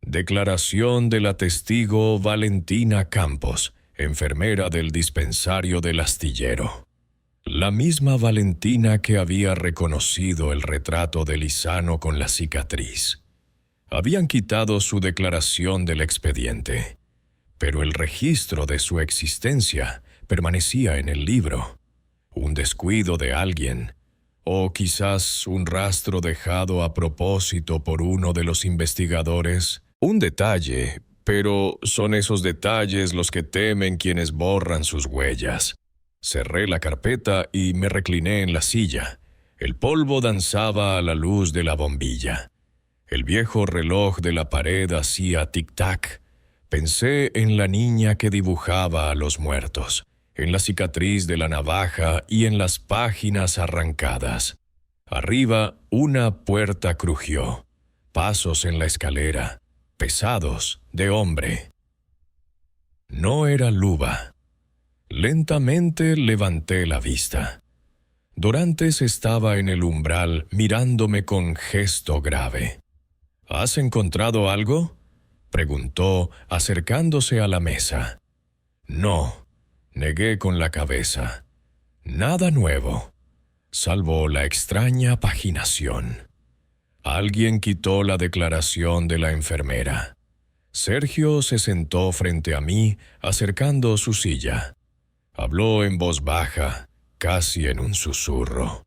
declaración de la testigo Valentina Campos, enfermera del dispensario del Astillero. La misma Valentina que había reconocido el retrato de Lizano con la cicatriz. Habían quitado su declaración del expediente, pero el registro de su existencia permanecía en el libro. Un descuido de alguien, o quizás un rastro dejado a propósito por uno de los investigadores. Un detalle, pero son esos detalles los que temen quienes borran sus huellas. Cerré la carpeta y me recliné en la silla. El polvo danzaba a la luz de la bombilla. El viejo reloj de la pared hacía tic-tac. Pensé en la niña que dibujaba a los muertos, en la cicatriz de la navaja y en las páginas arrancadas. Arriba, una puerta crujió. Pasos en la escalera, pesados, de hombre. No era Luba. Lentamente levanté la vista. Dorantes estaba en el umbral mirándome con gesto grave. ¿Has encontrado algo?, preguntó, acercándose a la mesa. No, negué con la cabeza. Nada nuevo, salvo la extraña paginación. Alguien quitó la declaración de la enfermera. Sergio se sentó frente a mí, acercando su silla. Habló en voz baja, casi en un susurro.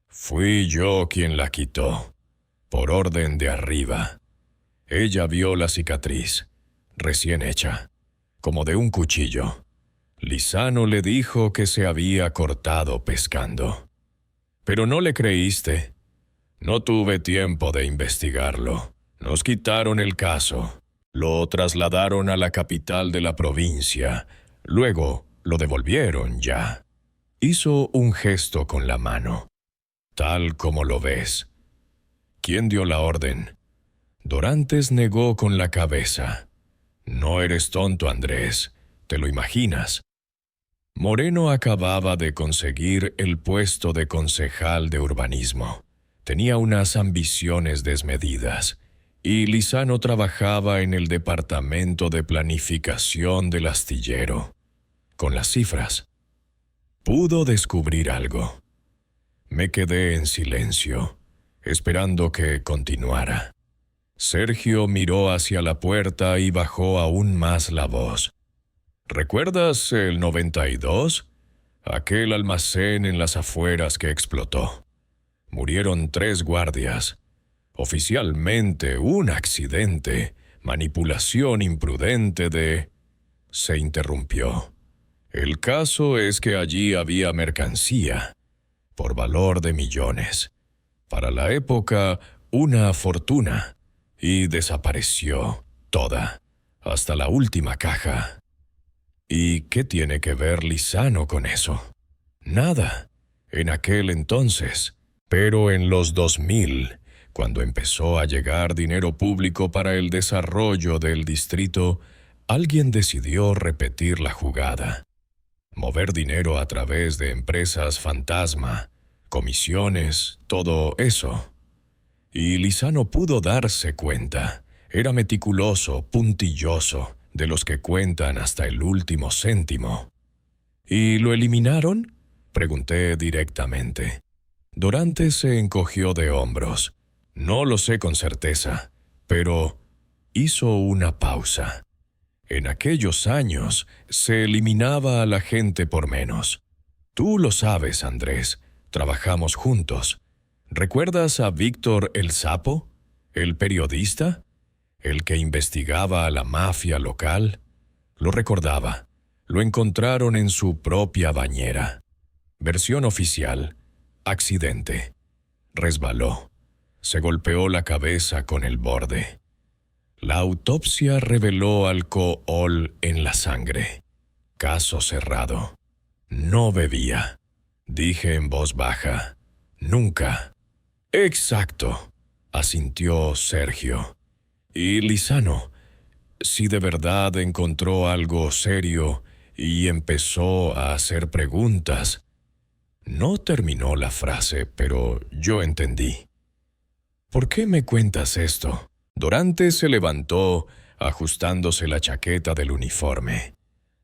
Fui yo quien la quitó, por orden de arriba. Ella vio la cicatriz, recién hecha, como de un cuchillo. Lizano le dijo que se había cortado pescando. Pero no le creíste. No tuve tiempo de investigarlo. Nos quitaron el caso. Lo trasladaron a la capital de la provincia. Luego lo devolvieron ya. Hizo un gesto con la mano. Tal como lo ves. ¿Quién dio la orden? Dorantes negó con la cabeza. No eres tonto, Andrés. Te lo imaginas. Moreno acababa de conseguir el puesto de concejal de urbanismo. Tenía unas ambiciones desmedidas, y Lizano trabajaba en el departamento de planificación del astillero. Con las cifras, pudo descubrir algo. Me quedé en silencio, esperando que continuara. Sergio miró hacia la puerta y bajó aún más la voz. ¿Recuerdas el 92? Aquel almacén en las afueras que explotó. Murieron 3 guardias. Oficialmente un accidente, manipulación imprudente de... Se interrumpió. El caso es que allí había mercancía, por valor de millones. Para la época, una fortuna. Y desapareció toda, hasta la última caja. ¿Y qué tiene que ver Lizano con eso? Nada, en aquel entonces. Pero en los 2000, cuando empezó a llegar dinero público para el desarrollo del distrito, alguien decidió repetir la jugada. Mover dinero a través de empresas fantasma, comisiones, todo eso. Y Lizano pudo darse cuenta. Era meticuloso, puntilloso, de los que cuentan hasta el último céntimo. ¿Y lo eliminaron?, pregunté directamente. Dorante se encogió de hombros. No lo sé con certeza, pero hizo una pausa. En aquellos años se eliminaba a la gente por menos. Tú lo sabes, Andrés. Trabajamos juntos. ¿Recuerdas a Víctor el Sapo, el periodista, el que investigaba a la mafia local? Lo recordaba. Lo encontraron en su propia bañera. Versión oficial: accidente. Resbaló. Se golpeó la cabeza con el borde. La autopsia reveló alcohol en la sangre. Caso cerrado. No bebía. Dije en voz baja. Nunca. Exacto, asintió Sergio. Y Lizano, si de verdad encontró algo serio y empezó a hacer preguntas. No terminó la frase, pero yo entendí. ¿Por qué me cuentas esto? Dorante se levantó, ajustándose la chaqueta del uniforme.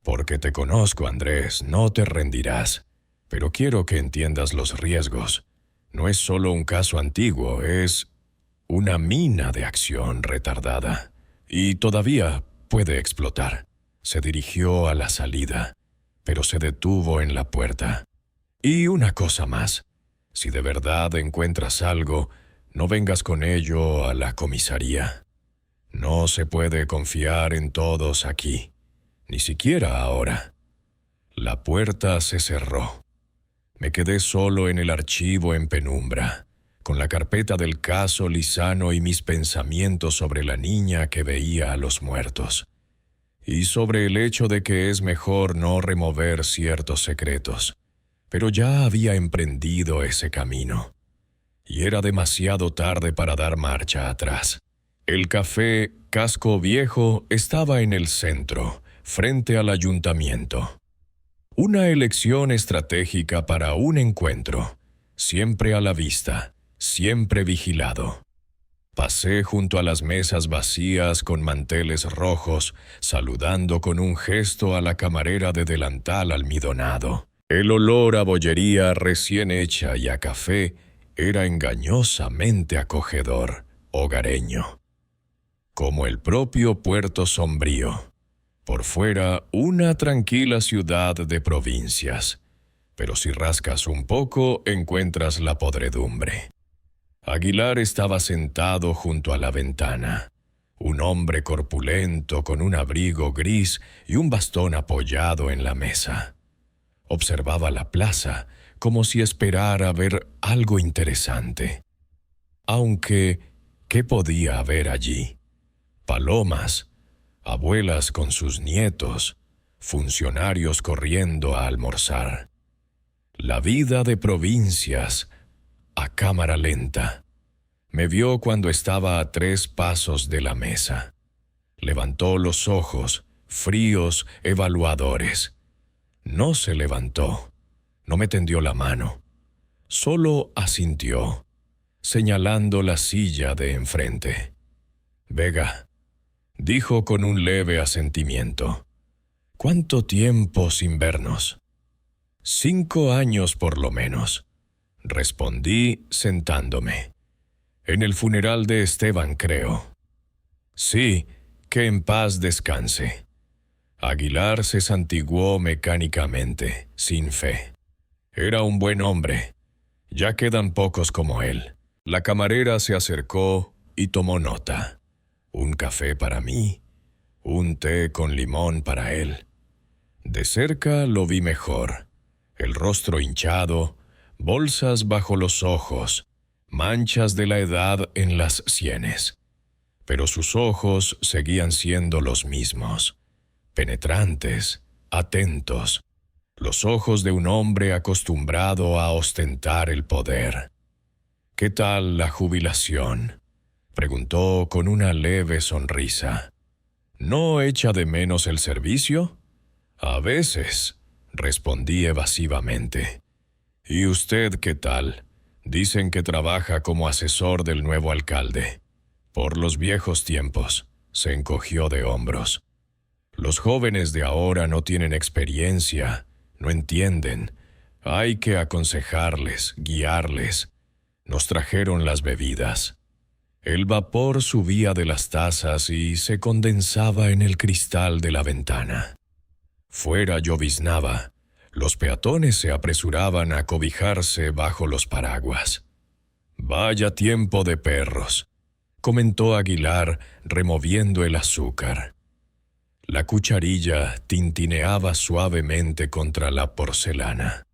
Porque te conozco, Andrés, no te rendirás. Pero quiero que entiendas los riesgos. No es solo un caso antiguo, es una mina de acción retardada. Y todavía puede explotar. Se dirigió a la salida, pero se detuvo en la puerta. Y una cosa más. Si de verdad encuentras algo, no vengas con ello a la comisaría. No se puede confiar en todos aquí, ni siquiera ahora. La puerta se cerró. Me quedé solo en el archivo en penumbra, con la carpeta del caso Lizano y mis pensamientos sobre la niña que veía a los muertos, y sobre el hecho de que es mejor no remover ciertos secretos. Pero ya había emprendido ese camino, y era demasiado tarde para dar marcha atrás. El café Casco Viejo estaba en el centro, frente al ayuntamiento. Una elección estratégica para un encuentro, siempre a la vista, siempre vigilado. Pasé junto a las mesas vacías con manteles rojos, saludando con un gesto a la camarera de delantal almidonado. El olor a bollería recién hecha y a café era engañosamente acogedor, hogareño. Como el propio Puerto Sombrío. Por fuera, una tranquila ciudad de provincias. Pero si rascas un poco, encuentras la podredumbre. Aguilar estaba sentado junto a la ventana. Un hombre corpulento con un abrigo gris y un bastón apoyado en la mesa. Observaba la plaza como si esperara ver algo interesante. Aunque, ¿qué podía haber allí? Palomas, abuelas con sus nietos, funcionarios corriendo a almorzar. La vida de provincias, a cámara lenta. Me vio cuando estaba a 3 pasos de la mesa. Levantó los ojos, fríos, evaluadores. No se levantó, no me tendió la mano, solo asintió, señalando la silla de enfrente. «Vega», dijo con un leve asentimiento. «¿Cuánto tiempo sin vernos?» «5 años por lo menos», respondí sentándome. «En el funeral de Esteban, creo». «Sí, que en paz descanse». Aguilar se santiguó mecánicamente, sin fe. Era un buen hombre. Ya quedan pocos como él. La camarera se acercó y tomó nota. Un café para mí, un té con limón para él. De cerca lo vi mejor. El rostro hinchado, bolsas bajo los ojos, manchas de la edad en las sienes. Pero sus ojos seguían siendo los mismos, penetrantes, atentos, los ojos de un hombre acostumbrado a ostentar el poder. «¿Qué tal la jubilación?», preguntó con una leve sonrisa. «¿No echa de menos el servicio?» «A veces», respondí evasivamente. «¿Y usted qué tal? Dicen que trabaja como asesor del nuevo alcalde». Por los viejos tiempos, se encogió de hombros. «Los jóvenes de ahora no tienen experiencia, no entienden. Hay que aconsejarles, guiarles». Nos trajeron las bebidas. El vapor subía de las tazas y se condensaba en el cristal de la ventana. Fuera lloviznaba. Los peatones se apresuraban a cobijarse bajo los paraguas. «Vaya tiempo de perros», comentó Aguilar, removiendo el azúcar. La cucharilla tintineaba suavemente contra la porcelana.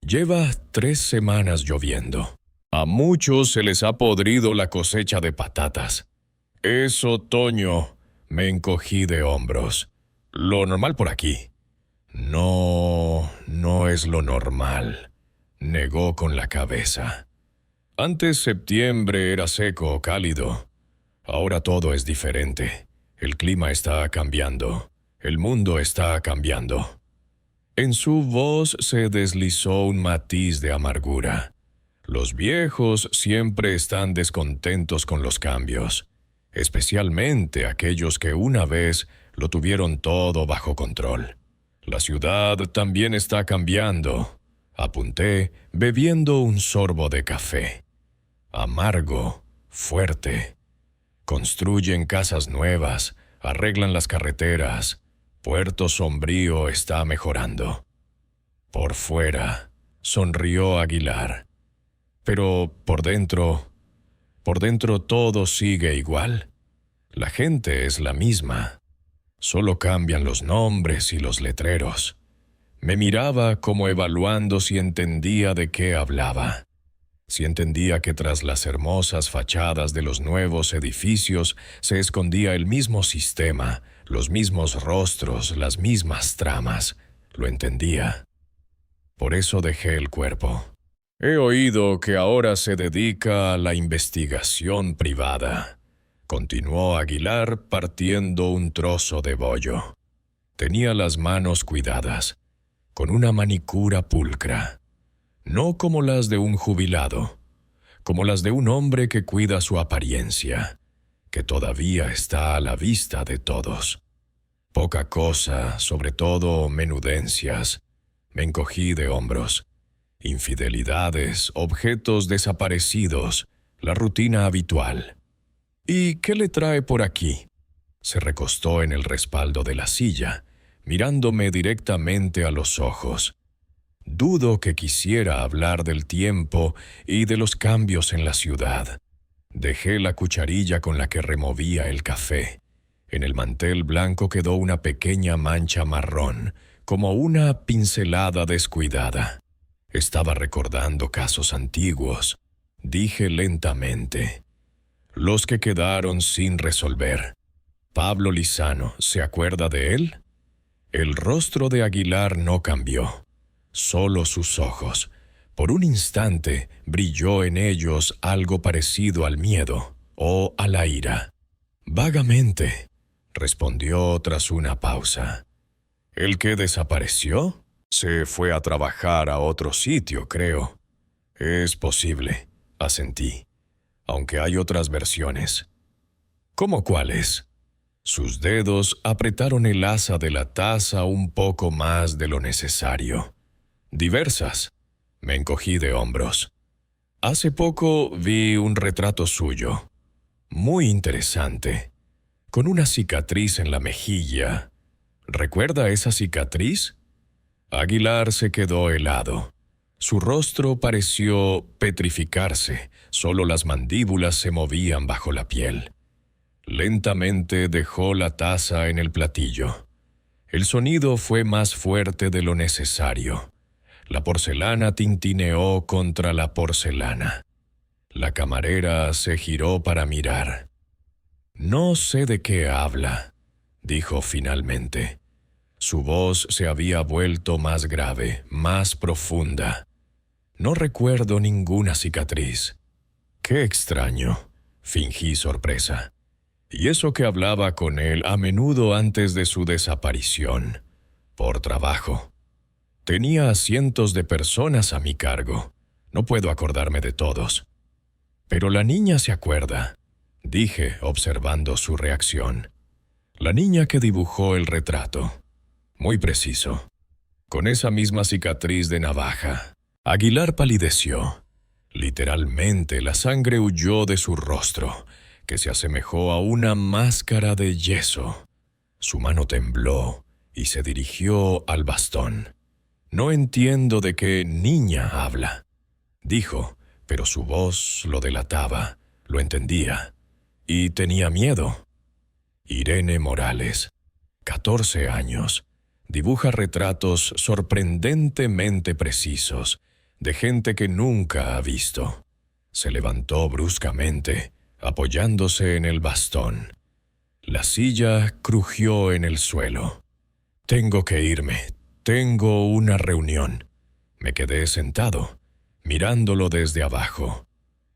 «Lleva 3 semanas lloviendo. A muchos se les ha podrido la cosecha de patatas. Es otoño», me encogí de hombros. «Lo normal por aquí». «No, no es lo normal», negó con la cabeza. «Antes septiembre era seco, cálido. Ahora todo es diferente. El clima está cambiando. El mundo está cambiando». En su voz se deslizó un matiz de amargura. Los viejos siempre están descontentos con los cambios, especialmente aquellos que una vez lo tuvieron todo bajo control. «La ciudad también está cambiando», apunté, bebiendo un sorbo de café. Amargo, fuerte. Construyen casas nuevas, arreglan las carreteras. Puerto Sombrío está mejorando. Por fuera, sonrió Aguilar. Pero por dentro todo sigue igual. La gente es la misma. Solo cambian los nombres y los letreros. Me miraba como evaluando si entendía de qué hablaba. Si entendía que tras las hermosas fachadas de los nuevos edificios se escondía el mismo sistema, los mismos rostros, las mismas tramas. Lo entendía. Por eso dejé el cuerpo. «He oído que ahora se dedica a la investigación privada», continuó Aguilar partiendo un trozo de bollo. Tenía las manos cuidadas, con una manicura pulcra. No como las de un jubilado, como las de un hombre que cuida su apariencia, que todavía está a la vista de todos. Poca cosa, sobre todo menudencias. Me encogí de hombros. Infidelidades, objetos desaparecidos, la rutina habitual. «¿Y qué le trae por aquí?». Se recostó en el respaldo de la silla, mirándome directamente a los ojos. Dudo que quisiera hablar del tiempo y de los cambios en la ciudad. Dejé la cucharilla con la que removía el café. En el mantel blanco quedó una pequeña mancha marrón, como una pincelada descuidada. Estaba recordando casos antiguos. Dije lentamente: «Los que quedaron sin resolver. Pablo Lizano, ¿se acuerda de él?». El rostro de Aguilar no cambió. Solo sus ojos. Por un instante brilló en ellos algo parecido al miedo o a la ira. «Vagamente», respondió tras una pausa. «¿El que desapareció?». Se fue a trabajar a otro sitio, creo. Es posible, asentí, aunque hay otras versiones. ¿Cómo cuáles? Sus dedos apretaron el asa de la taza un poco más de lo necesario. Diversas. Me encogí de hombros. Hace poco vi un retrato suyo. Muy interesante. Con una cicatriz en la mejilla. ¿Recuerda esa cicatriz? Aguilar se quedó helado. Su rostro pareció petrificarse. Solo las mandíbulas se movían bajo la piel. Lentamente dejó la taza en el platillo. El sonido fue más fuerte de lo necesario. La porcelana tintineó contra la porcelana. La camarera se giró para mirar. «No sé de qué habla», dijo finalmente. Su voz se había vuelto más grave, más profunda. «No recuerdo ninguna cicatriz». «Qué extraño», fingí sorpresa. Y eso que hablaba con él a menudo antes de su desaparición, por trabajo. Tenía a cientos de personas a mi cargo. No puedo acordarme de todos. Pero la niña se acuerda, dije observando su reacción. La niña que dibujó el retrato. Muy preciso. Con esa misma cicatriz de navaja. Aguilar palideció. Literalmente la sangre huyó de su rostro, que se asemejó a una máscara de yeso. Su mano tembló y se dirigió al bastón. «No entiendo de qué niña habla», dijo, pero su voz lo delataba, lo entendía, y tenía miedo. Irene Morales, 14 años, dibuja retratos sorprendentemente precisos de gente que nunca ha visto. Se levantó bruscamente, apoyándose en el bastón. La silla crujió en el suelo. «Tengo que irme. Tengo una reunión». Me quedé sentado, mirándolo desde abajo.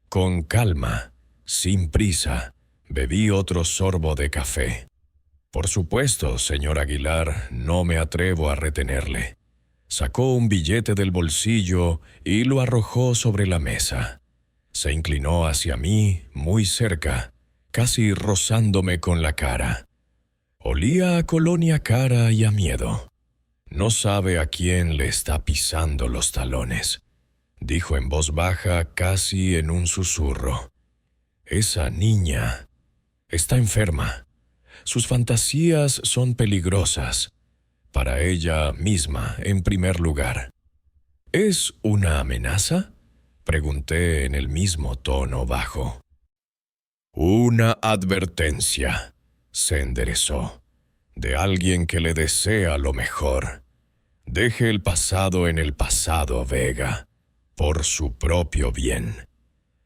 Con calma, sin prisa, bebí otro sorbo de café. «Por supuesto, señor Aguilar, no me atrevo a retenerle». Sacó un billete del bolsillo y lo arrojó sobre la mesa. Se inclinó hacia mí, muy cerca, casi rozándome con la cara. Olía a colonia cara y a miedo. «No sabe a quién le está pisando los talones», dijo en voz baja, casi en un susurro. «Esa niña está enferma. Sus fantasías son peligrosas. Para ella misma, en primer lugar». «¿Es una amenaza?», pregunté en el mismo tono bajo. «Una advertencia», se enderezó, «de alguien que le desea lo mejor. Deje el pasado en el pasado, Vega, por su propio bien».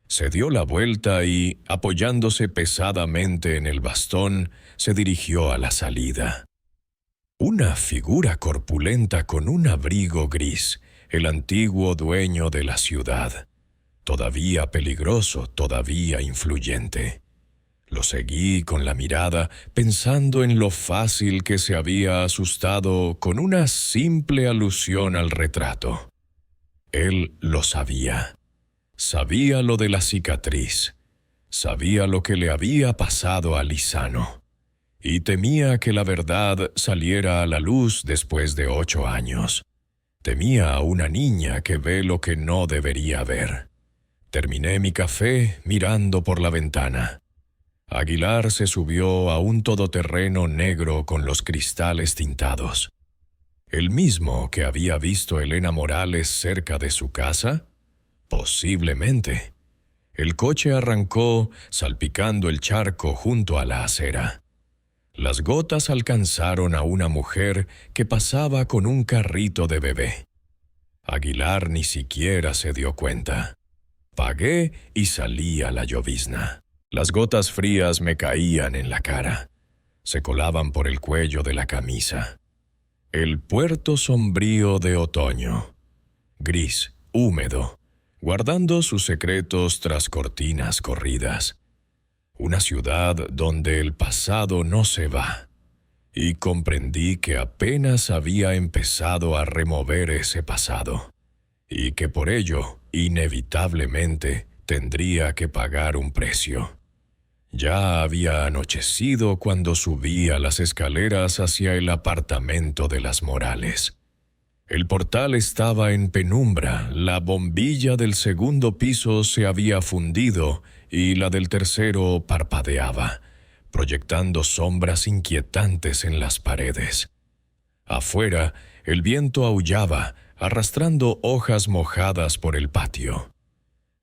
Se dio la vuelta y, apoyándose pesadamente en el bastón, se dirigió a la salida. Una figura corpulenta con un abrigo gris, el antiguo dueño de la ciudad. Todavía peligroso, todavía influyente. Lo seguí con la mirada, pensando en lo fácil que se había asustado con una simple alusión al retrato. Él lo sabía. Sabía lo de la cicatriz. Sabía lo que le había pasado a Lizano. Y temía que la verdad saliera a la luz después de 8 años. Temía a una niña que ve lo que no debería ver. Terminé mi café mirando por la ventana. Aguilar se subió a un todoterreno negro con los cristales tintados. ¿El mismo que había visto Elena Morales cerca de su casa? Posiblemente. El coche arrancó, salpicando el charco junto a la acera. Las gotas alcanzaron a una mujer que pasaba con un carrito de bebé. Aguilar ni siquiera se dio cuenta. Pagué y salí a la llovizna. Las gotas frías me caían en la cara. Se colaban por el cuello de la camisa. El puerto sombrío de otoño. Gris, húmedo, guardando sus secretos tras cortinas corridas. Una ciudad donde el pasado no se va y comprendí que apenas había empezado a remover ese pasado, y que por ello, inevitablemente, tendría que pagar un precio. Ya había anochecido cuando subí a las escaleras hacia el apartamento de las Morales. El portal estaba en penumbra, la bombilla del segundo piso se había fundido y la del tercero parpadeaba, proyectando sombras inquietantes en las paredes. Afuera, el viento aullaba, arrastrando hojas mojadas por el patio.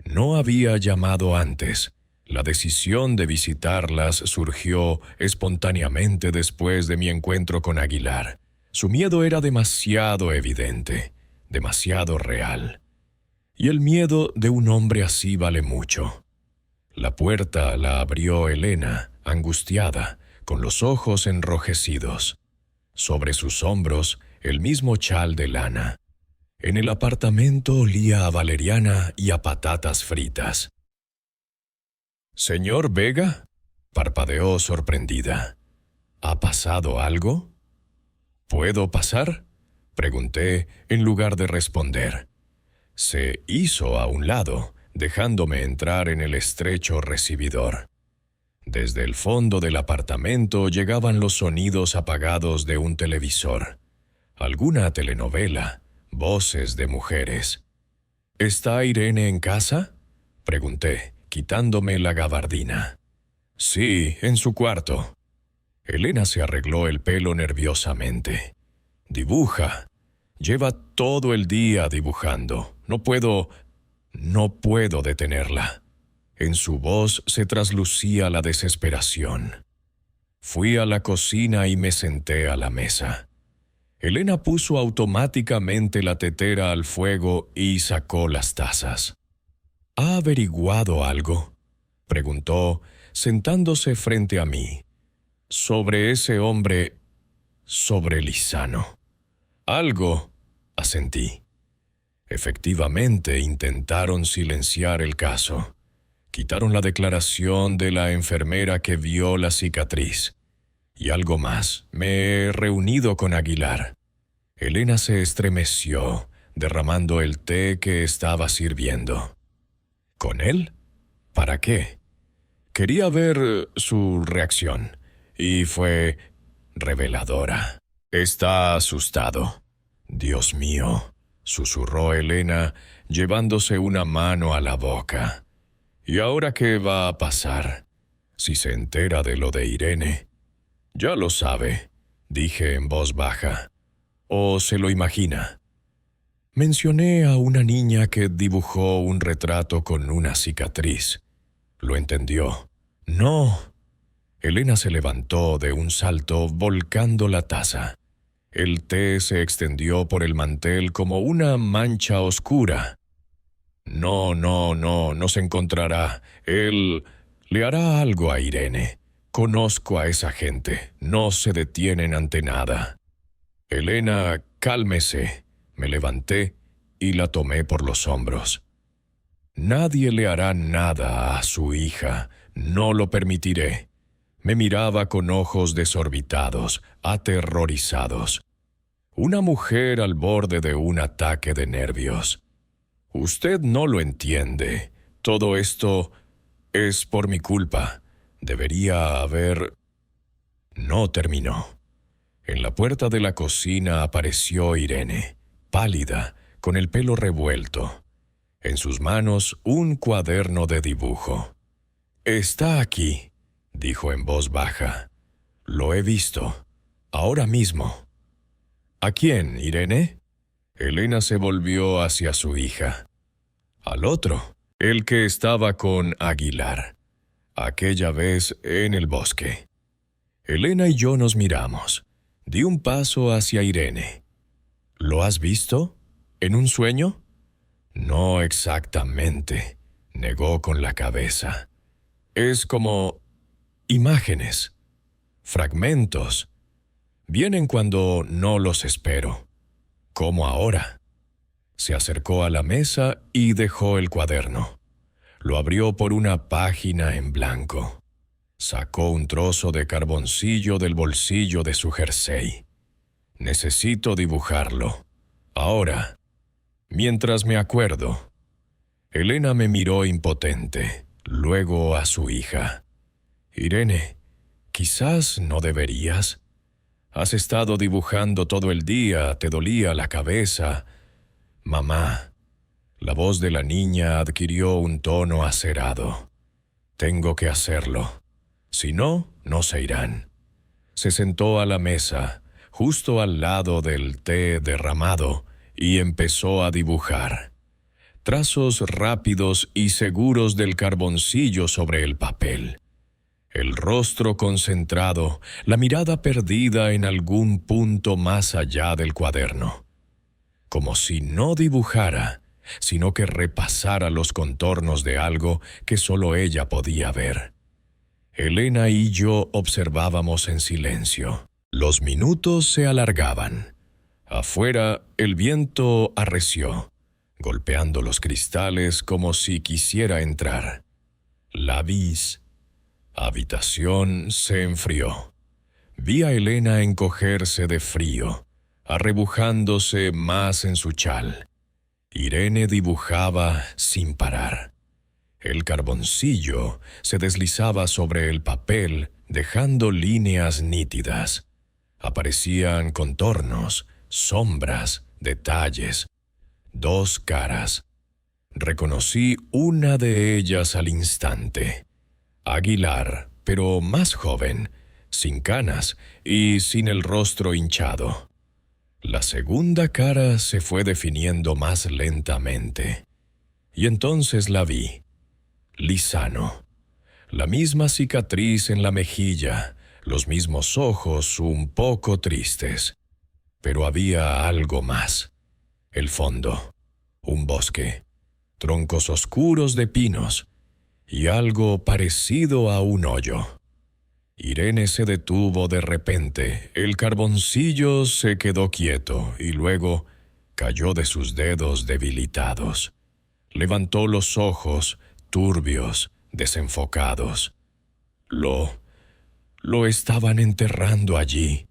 No había llamado antes. La decisión de visitarlas surgió espontáneamente después de mi encuentro con Aguilar. Su miedo era demasiado evidente, demasiado real. Y el miedo de un hombre así vale mucho. La puerta la abrió Elena, angustiada, con los ojos enrojecidos. Sobre sus hombros, el mismo chal de lana. En el apartamento olía a valeriana y a patatas fritas. «¿Señor Vega?», parpadeó sorprendida. «¿Ha pasado algo?». «¿Puedo pasar?», pregunté en lugar de responder. Se hizo a un lado, dejándome entrar en el estrecho recibidor. Desde el fondo del apartamento llegaban los sonidos apagados de un televisor. Alguna telenovela, voces de mujeres. «¿Está Irene en casa?», pregunté, quitándome la gabardina. «Sí, en su cuarto». Elena se arregló el pelo nerviosamente. «Dibuja. Lleva todo el día dibujando. No puedo detenerla». En su voz se traslucía la desesperación. Fui a la cocina y me senté a la mesa. Elena puso automáticamente la tetera al fuego y sacó las tazas. «¿Ha averiguado algo?», preguntó, sentándose frente a mí. «Sobre ese hombre, sobre Lizano». «Algo», asentí. Efectivamente, intentaron silenciar el caso. Quitaron la declaración de la enfermera que vio la cicatriz. Y algo más, me he reunido con Aguilar. Elena se estremeció, derramando el té que estaba sirviendo. ¿Con él? ¿Para qué? Quería ver su reacción, y fue reveladora. «Está asustado». «Dios mío», susurró Elena, llevándose una mano a la boca. «¿Y ahora qué va a pasar? Si se entera de lo de Irene». «Ya lo sabe», dije en voz baja. «¿O se lo imagina?» Mencioné a una niña que dibujó un retrato con una cicatriz. Lo entendió. «No». Elena se levantó de un salto, volcando la taza. El té se extendió por el mantel como una mancha oscura. No se encontrará. Él le hará algo a Irene. Conozco a esa gente. No se detienen ante nada». «Elena, cálmese». Me levanté y la tomé por los hombros. «Nadie le hará nada a su hija. No lo permitiré». Me miraba con ojos desorbitados, aterrorizados. Una mujer al borde de un ataque de nervios. «Usted no lo entiende. Todo esto es por mi culpa. Debería haber...». No terminó. En la puerta de la cocina apareció Irene, pálida, con el pelo revuelto. En sus manos un cuaderno de dibujo. «Está aquí», dijo en voz baja. «Lo he visto. Ahora mismo». «¿A quién, Irene?». Elena se volvió hacia su hija. «Al otro, el que estaba con Aguilar. Aquella vez en el bosque». Elena y yo nos miramos. Di un paso hacia Irene. «¿Lo has visto? ¿En un sueño?». «No exactamente», negó con la cabeza. «Es como imágenes, fragmentos. Vienen cuando no los espero, como ahora». Se acercó a la mesa y dejó el cuaderno. Lo abrió por una página en blanco. Sacó un trozo de carboncillo del bolsillo de su jersey. Necesito dibujarlo. Ahora, mientras me acuerdo. Elena me miró impotente, luego a su hija. Irene, quizás no deberías. Has estado dibujando todo el día, te dolía la cabeza. Mamá. La voz de la niña adquirió un tono acerado. Tengo que hacerlo. Si no, no se irán. Se sentó a la mesa, justo al lado del té derramado, y empezó a dibujar. Trazos rápidos y seguros del carboncillo sobre el papel. El rostro concentrado, la mirada perdida en algún punto más allá del cuaderno. Como si no dibujara, sino que repasara los contornos de algo que solo ella podía ver. Elena y yo observábamos en silencio. Los minutos se alargaban. Afuera, el viento arreció, golpeando los cristales como si quisiera entrar. La habitación se enfrió. Vi a Elena encogerse de frío, arrebujándose más en su chal. Irene dibujaba sin parar. El carboncillo se deslizaba sobre el papel, dejando líneas nítidas. Aparecían contornos, sombras, detalles. 2 caras. Reconocí una de ellas al instante. Aguilar, pero más joven, sin canas y sin el rostro hinchado. La segunda cara se fue definiendo más lentamente. Y entonces la vi. Lizano. La misma cicatriz en la mejilla, los mismos ojos un poco tristes. Pero había algo más. El fondo. Un bosque. Troncos oscuros de pinos. Y algo parecido a un hoyo. Irene se detuvo de repente, el carboncillo se quedó quieto y luego cayó de sus dedos debilitados. Levantó los ojos, turbios, desenfocados. Lo estaban enterrando allí,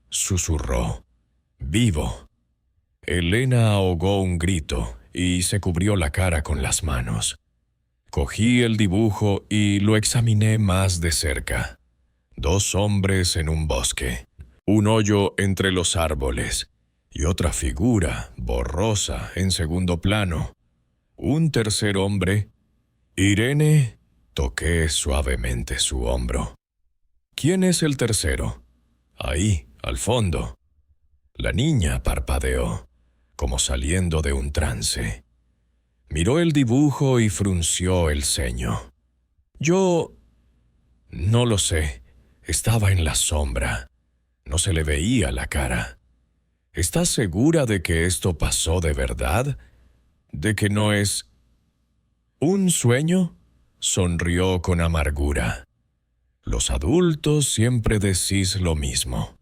susurró. Vivo. Elena ahogó un grito y se cubrió la cara con las manos. Cogí el dibujo y lo examiné más de cerca. 2 hombres en un bosque, un hoyo entre los árboles y otra figura borrosa en segundo plano. Un tercer hombre. Irene, toqué suavemente su hombro. ¿Quién es el tercero? Ahí, al fondo. La niña parpadeó, como saliendo de un trance. Miró el dibujo y frunció el ceño. Yo... no lo sé. Estaba en la sombra. No se le veía la cara. ¿Estás segura de que esto pasó de verdad? ¿De que no es un sueño? Sonrió con amargura. Los adultos siempre decís lo mismo.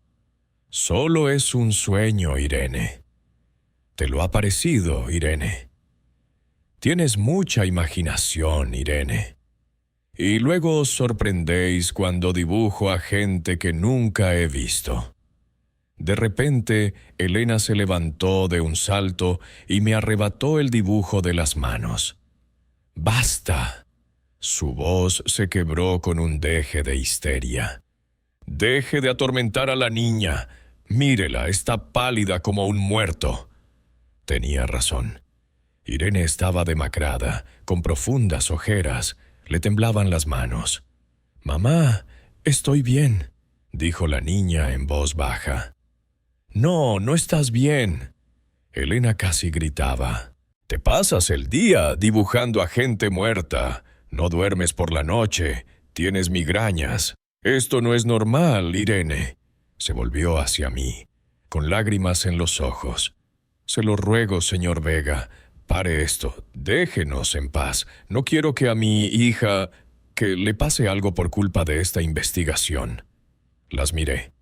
Solo es un sueño, Irene. ¿Te lo ha parecido, Irene? Tienes mucha imaginación, Irene. Y luego os sorprendéis cuando dibujo a gente que nunca he visto. De repente, Elena se levantó de un salto y me arrebató el dibujo de las manos. ¡Basta! Su voz se quebró con un deje de histeria. Deje de atormentar a la niña. Mírela, está pálida como un muerto. Tenía razón. Irene estaba demacrada, con profundas ojeras. Le temblaban las manos. «Mamá, estoy bien», dijo la niña en voz baja. «No, no estás bien». Elena casi gritaba. «Te pasas el día dibujando a gente muerta. No duermes por la noche. Tienes migrañas. Esto no es normal, Irene». Se volvió hacia mí, con lágrimas en los ojos. «Se lo ruego, señor Vega. Pare esto, déjenos en paz. No quiero que a mi hija... que le pase algo por culpa de esta investigación». Las miré.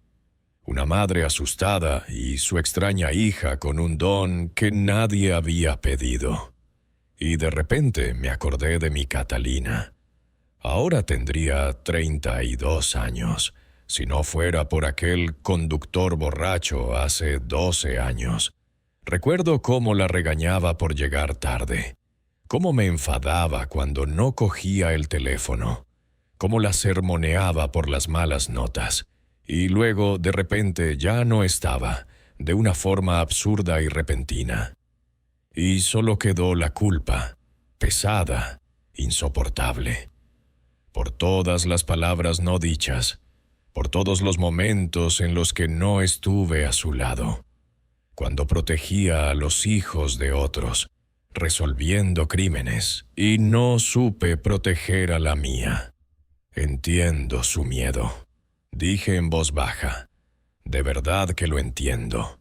Una madre asustada y su extraña hija con un don que nadie había pedido. Y de repente me acordé de mi Catalina. Ahora tendría 32 años, si no fuera por aquel conductor borracho hace 12 años. Recuerdo cómo la regañaba por llegar tarde, cómo me enfadaba cuando no cogía el teléfono, cómo la sermoneaba por las malas notas, y luego, de repente, ya no estaba, de una forma absurda y repentina. Y solo quedó la culpa, pesada, insoportable. Por todas las palabras no dichas, por todos los momentos en los que no estuve a su lado, cuando protegía a los hijos de otros, resolviendo crímenes, y no supe proteger a la mía. Entiendo su miedo, dije en voz baja. De verdad que lo entiendo.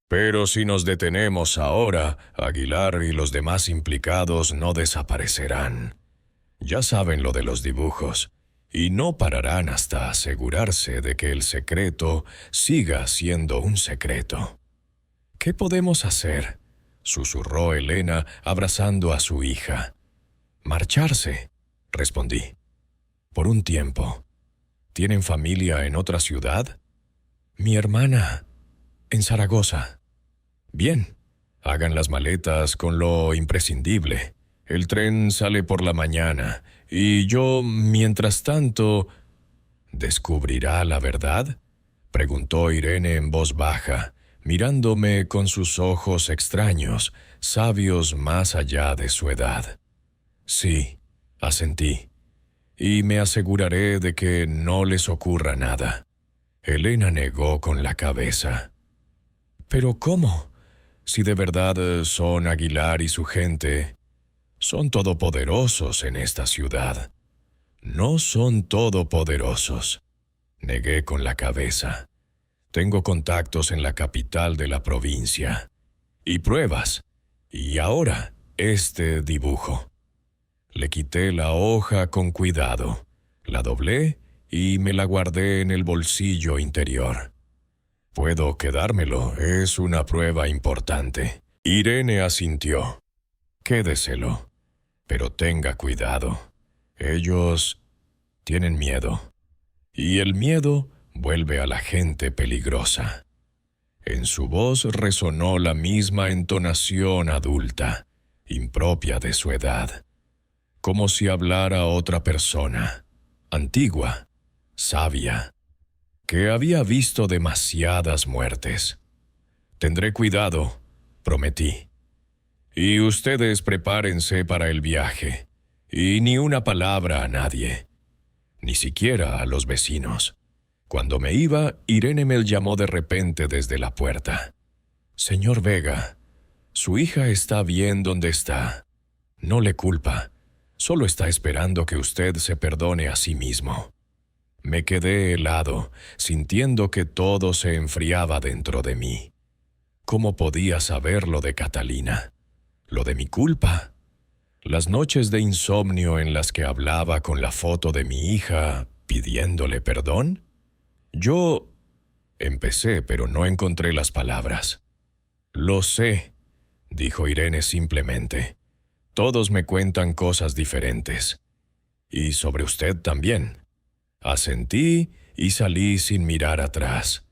Pero si nos detenemos ahora, Aguilar y los demás implicados no desaparecerán. Ya saben lo de los dibujos, y no pararán hasta asegurarse de que el secreto siga siendo un secreto. ¿Qué podemos hacer?, susurró Elena, abrazando a su hija. Marcharse, respondí. Por un tiempo. ¿Tienen familia en otra ciudad? Mi hermana, en Zaragoza. Bien, hagan las maletas con lo imprescindible. El tren sale por la mañana, y yo, mientras tanto... ¿Descubrirá la verdad?, preguntó Irene en voz baja, mirándome con sus ojos extraños, sabios más allá de su edad. Sí, asentí, y me aseguraré de que no les ocurra nada. Elena negó con la cabeza. ¿Pero cómo? Si de verdad son Aguilar y su gente, son todopoderosos en esta ciudad. No son todopoderosos. Negué con la cabeza. Tengo contactos en la capital de la provincia. Y pruebas. Y ahora, este dibujo. Le quité la hoja con cuidado, la doblé y me la guardé en el bolsillo interior. Puedo quedármelo, es una prueba importante. Irene asintió. Quédeselo, pero tenga cuidado. Ellos tienen miedo, y el miedo vuelve a la gente peligrosa. En su voz resonó la misma entonación adulta, impropia de su edad, como si hablara otra persona, antigua, sabia, que había visto demasiadas muertes. Tendré cuidado, prometí. Y ustedes prepárense para el viaje, y ni una palabra a nadie, ni siquiera a los vecinos. Cuando me iba, Irene me llamó de repente desde la puerta. Señor Vega, su hija está bien donde está. No le culpa, solo está esperando que usted se perdone a sí mismo. Me quedé helado, sintiendo que todo se enfriaba dentro de mí. ¿Cómo podía saber lo de Catalina? ¿Lo de mi culpa? Las noches de insomnio en las que hablaba con la foto de mi hija, pidiéndole perdón. Yo empecé, pero no encontré las palabras. Lo sé, dijo Irene simplemente. Todos me cuentan cosas diferentes. Y sobre usted también. Asentí y salí sin mirar atrás.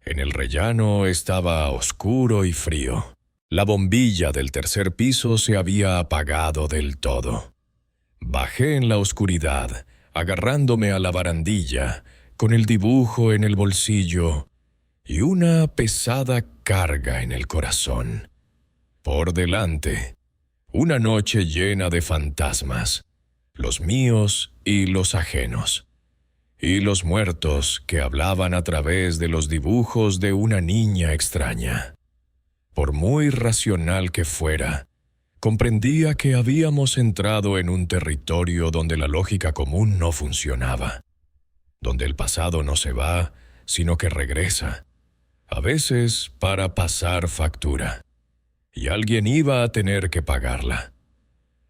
En el rellano estaba oscuro y frío. La bombilla del tercer piso se había apagado del todo. Bajé en la oscuridad, agarrándome a la barandilla, con el dibujo en el bolsillo y una pesada carga en el corazón. Por delante, una noche llena de fantasmas, los míos y los ajenos, y los muertos que hablaban a través de los dibujos de una niña extraña. Por muy racional que fuera, comprendía que habíamos entrado en un territorio donde la lógica común no funcionaba, donde el pasado no se va, sino que regresa, a veces para pasar factura, y alguien iba a tener que pagarla.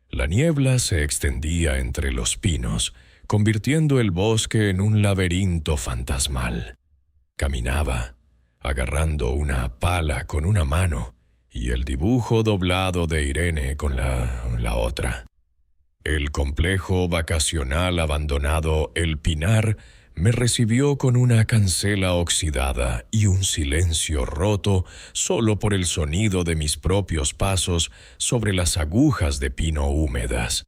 La niebla se extendía entre los pinos, convirtiendo el bosque en un laberinto fantasmal. Caminaba, agarrando una pala con una mano y el dibujo doblado de Irene con la otra. El complejo vacacional abandonado El Pinar me recibió con una cancela oxidada y un silencio roto solo por el sonido de mis propios pasos sobre las agujas de pino húmedas.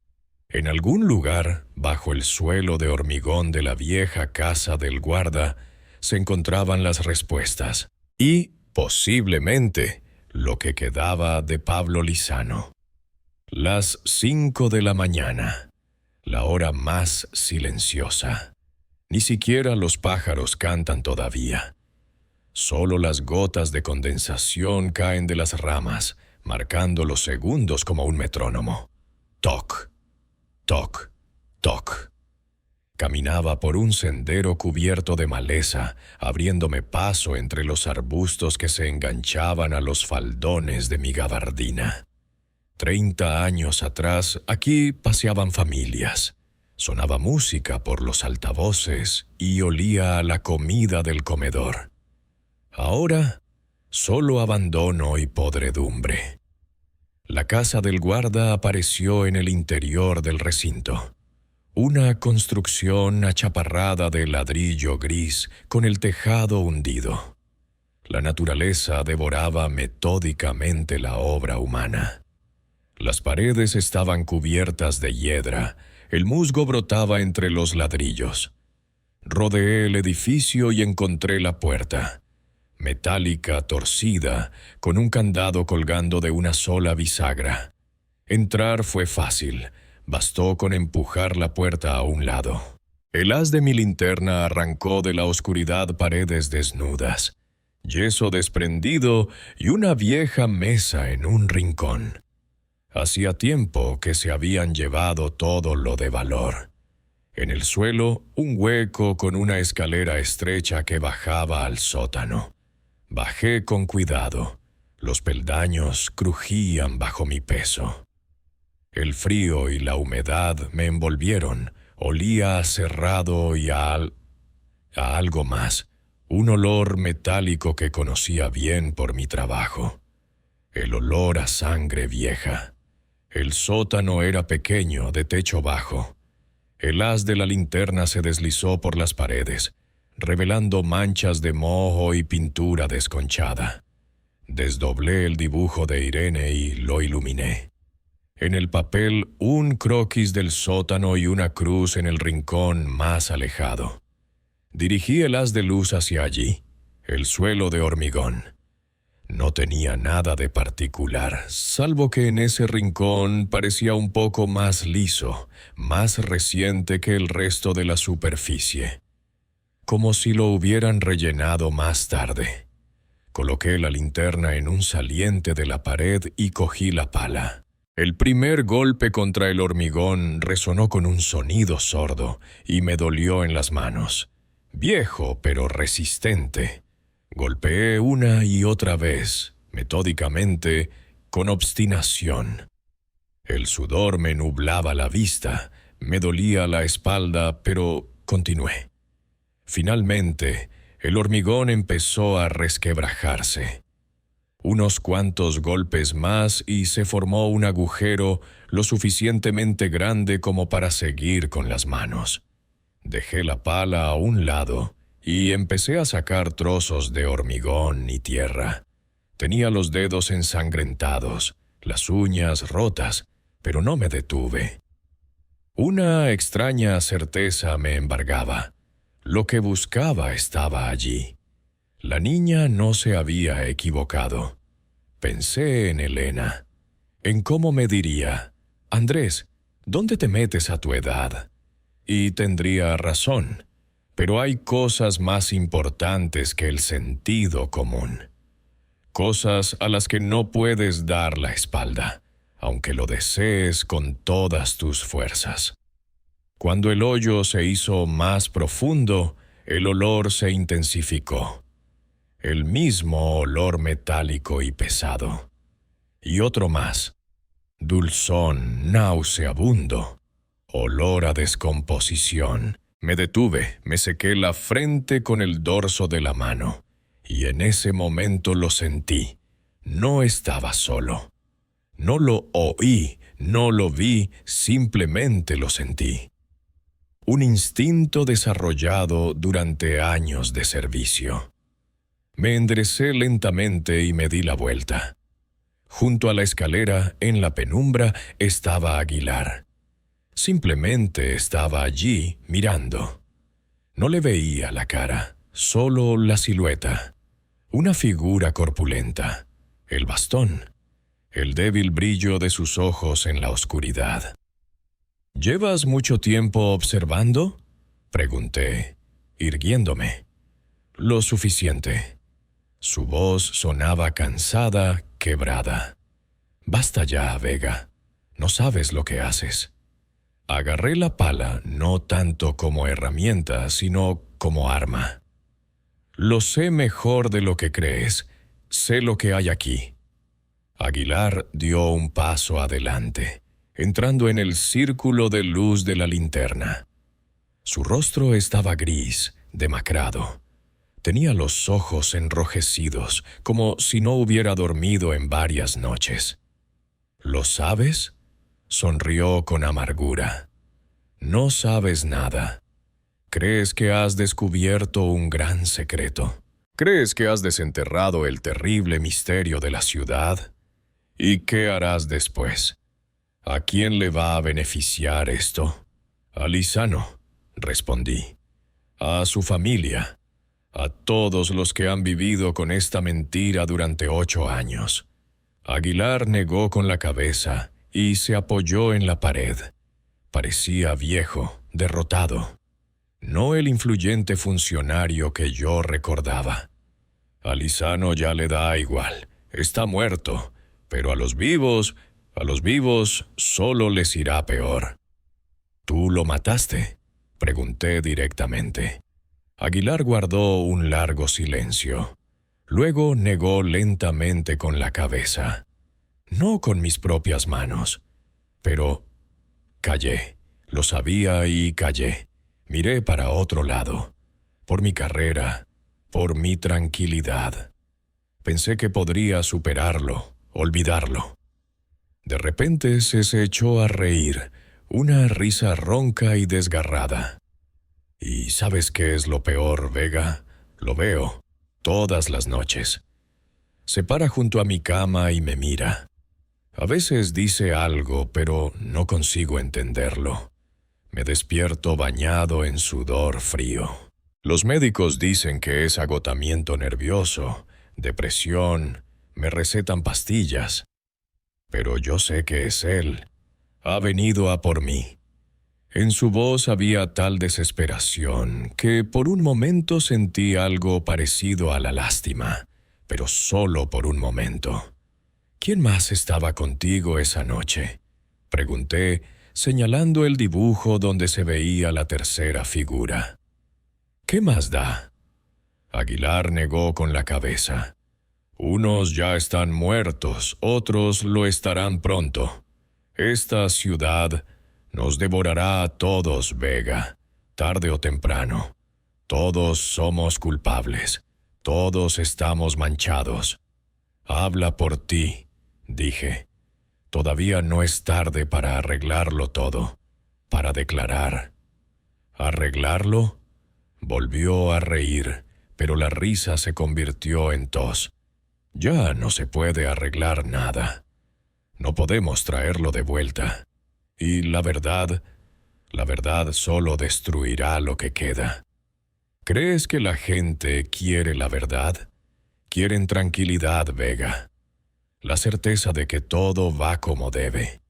En algún lugar, bajo el suelo de hormigón de la vieja casa del guarda, se encontraban las respuestas y, posiblemente, lo que quedaba de Pablo Lizano. Las 5 de la mañana, la hora más silenciosa. Ni siquiera los pájaros cantan todavía. Solo las gotas de condensación caen de las ramas, marcando los segundos como un metrónomo. Toc, toc, toc. Caminaba por un sendero cubierto de maleza, abriéndome paso entre los arbustos que se enganchaban a los faldones de mi gabardina. 30 años atrás, aquí paseaban familias. Sonaba música por los altavoces y olía a la comida del comedor. Ahora, solo abandono y podredumbre. La casa del guarda apareció en el interior del recinto. Una construcción achaparrada de ladrillo gris con el tejado hundido. La naturaleza devoraba metódicamente la obra humana. Las paredes estaban cubiertas de hiedra, el musgo brotaba entre los ladrillos. Rodeé el edificio y encontré la puerta, metálica, torcida, con un candado colgando de una sola bisagra. Entrar fue fácil, bastó con empujar la puerta a un lado. El haz de mi linterna arrancó de la oscuridad paredes desnudas, yeso desprendido y una vieja mesa en un rincón. Hacía tiempo que se habían llevado todo lo de valor. En el suelo, un hueco con una escalera estrecha que bajaba al sótano. Bajé con cuidado. Los peldaños crujían bajo mi peso. El frío y la humedad me envolvieron. Olía a cerrado y a algo más. Un olor metálico que conocía bien por mi trabajo. El olor a sangre vieja. El sótano era pequeño, de techo bajo. El haz de la linterna se deslizó por las paredes, revelando manchas de moho y pintura desconchada. Desdoblé el dibujo de Irene y lo iluminé. En el papel, un croquis del sótano y una cruz en el rincón más alejado. Dirigí el haz de luz hacia allí, el suelo de hormigón. No tenía nada de particular, salvo que en ese rincón parecía un poco más liso, más reciente que el resto de la superficie. Como si lo hubieran rellenado más tarde. Coloqué la linterna en un saliente de la pared y cogí la pala. El primer golpe contra el hormigón resonó con un sonido sordo y me dolió en las manos. Viejo, pero resistente. Golpeé una y otra vez, metódicamente, con obstinación. El sudor me nublaba la vista, me dolía la espalda, pero continué. Finalmente, el hormigón empezó a resquebrajarse. Unos cuantos golpes más y se formó un agujero lo suficientemente grande como para seguir con las manos. Dejé la pala a un lado y empecé a sacar trozos de hormigón y tierra. Tenía los dedos ensangrentados, las uñas rotas, pero no me detuve. Una extraña certeza me embargaba. Lo que buscaba estaba allí. La niña no se había equivocado. Pensé en Elena, en cómo me diría, «Andrés, ¿dónde te metes a tu edad?» Y tendría razón. Pero hay cosas más importantes que el sentido común. Cosas a las que no puedes dar la espalda, aunque lo desees con todas tus fuerzas. Cuando el hoyo se hizo más profundo, el olor se intensificó. El mismo olor metálico y pesado. Y otro más. Dulzón, nauseabundo. Olor a descomposición. Me detuve, me sequé la frente con el dorso de la mano, y en ese momento lo sentí. No estaba solo. No lo oí, no lo vi, simplemente lo sentí. Un instinto desarrollado durante años de servicio. Me enderecé lentamente y me di la vuelta. Junto a la escalera, en la penumbra, estaba Aguilar. Simplemente estaba allí, mirando. No le veía la cara, solo la silueta. Una figura corpulenta, el bastón, el débil brillo de sus ojos en la oscuridad. ¿Llevas mucho tiempo observando?, pregunté, irguiéndome. Lo suficiente. Su voz sonaba cansada, quebrada. Basta ya, Vega. No sabes lo que haces. Agarré la pala no tanto como herramienta, sino como arma. Lo sé mejor de lo que crees. Sé lo que hay aquí. Aguilar dio un paso adelante, entrando en el círculo de luz de la linterna. Su rostro estaba gris, demacrado. Tenía los ojos enrojecidos, como si no hubiera dormido en varias noches. ¿Lo sabes?, sonrió con amargura. No sabes nada. ¿Crees que has descubierto un gran secreto? ¿Crees que has desenterrado el terrible misterio de la ciudad? ¿Y qué harás después? ¿A quién le va a beneficiar esto? A Lizano, respondí. A su familia. A todos los que han vivido con esta mentira durante 8 años. Aguilar negó con la cabeza y se apoyó en la pared. Parecía viejo, derrotado. No el influyente funcionario que yo recordaba. A Lizano ya le da igual, está muerto, pero a los vivos solo les irá peor. ¿Tú lo mataste?, pregunté directamente. Aguilar guardó un largo silencio. Luego negó lentamente con la cabeza. No con mis propias manos. Pero callé. Lo sabía y callé. Miré para otro lado. Por mi carrera, por mi tranquilidad. Pensé que podría superarlo, olvidarlo. De repente se echó a reír, una risa ronca y desgarrada. ¿Y sabes qué es lo peor, Vega? Lo veo, todas las noches. Se para junto a mi cama y me mira. A veces dice algo, pero no consigo entenderlo. Me despierto bañado en sudor frío. Los médicos dicen que es agotamiento nervioso, depresión, me recetan pastillas. Pero yo sé que es él. Ha venido a por mí. En su voz había tal desesperación que por un momento sentí algo parecido a la lástima, pero solo por un momento. ¿Quién más estaba contigo esa noche?, pregunté, señalando el dibujo donde se veía la tercera figura. ¿Qué más da? Aguilar negó con la cabeza. Unos ya están muertos, otros lo estarán pronto. Esta ciudad nos devorará a todos, Vega, tarde o temprano. Todos somos culpables, todos estamos manchados. Habla por ti, dije. Todavía no es tarde para arreglarlo todo, para declarar. ¿Arreglarlo? Volvió a reír, pero la risa se convirtió en tos. Ya no se puede arreglar nada. No podemos traerlo de vuelta. Y la verdad solo destruirá lo que queda. ¿Crees que la gente quiere la verdad? Quieren tranquilidad, Vega. La certeza de que todo va como debe.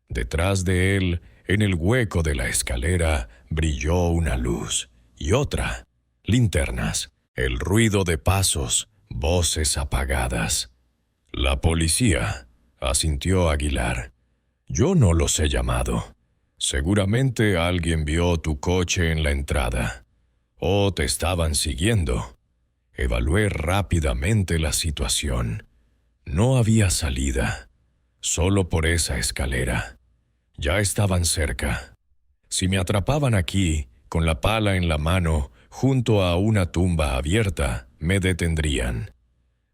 Detrás de él, en el hueco de la escalera, brilló una luz. Y otra. Linternas. El ruido de pasos. Voces apagadas. La policía, asintió Aguilar. Yo no los he llamado. Seguramente alguien vio tu coche en la entrada. O te estaban siguiendo. Evalué rápidamente la situación. No había salida. Solo por esa escalera. Ya estaban cerca. Si me atrapaban aquí, con la pala en la mano, junto a una tumba abierta, me detendrían.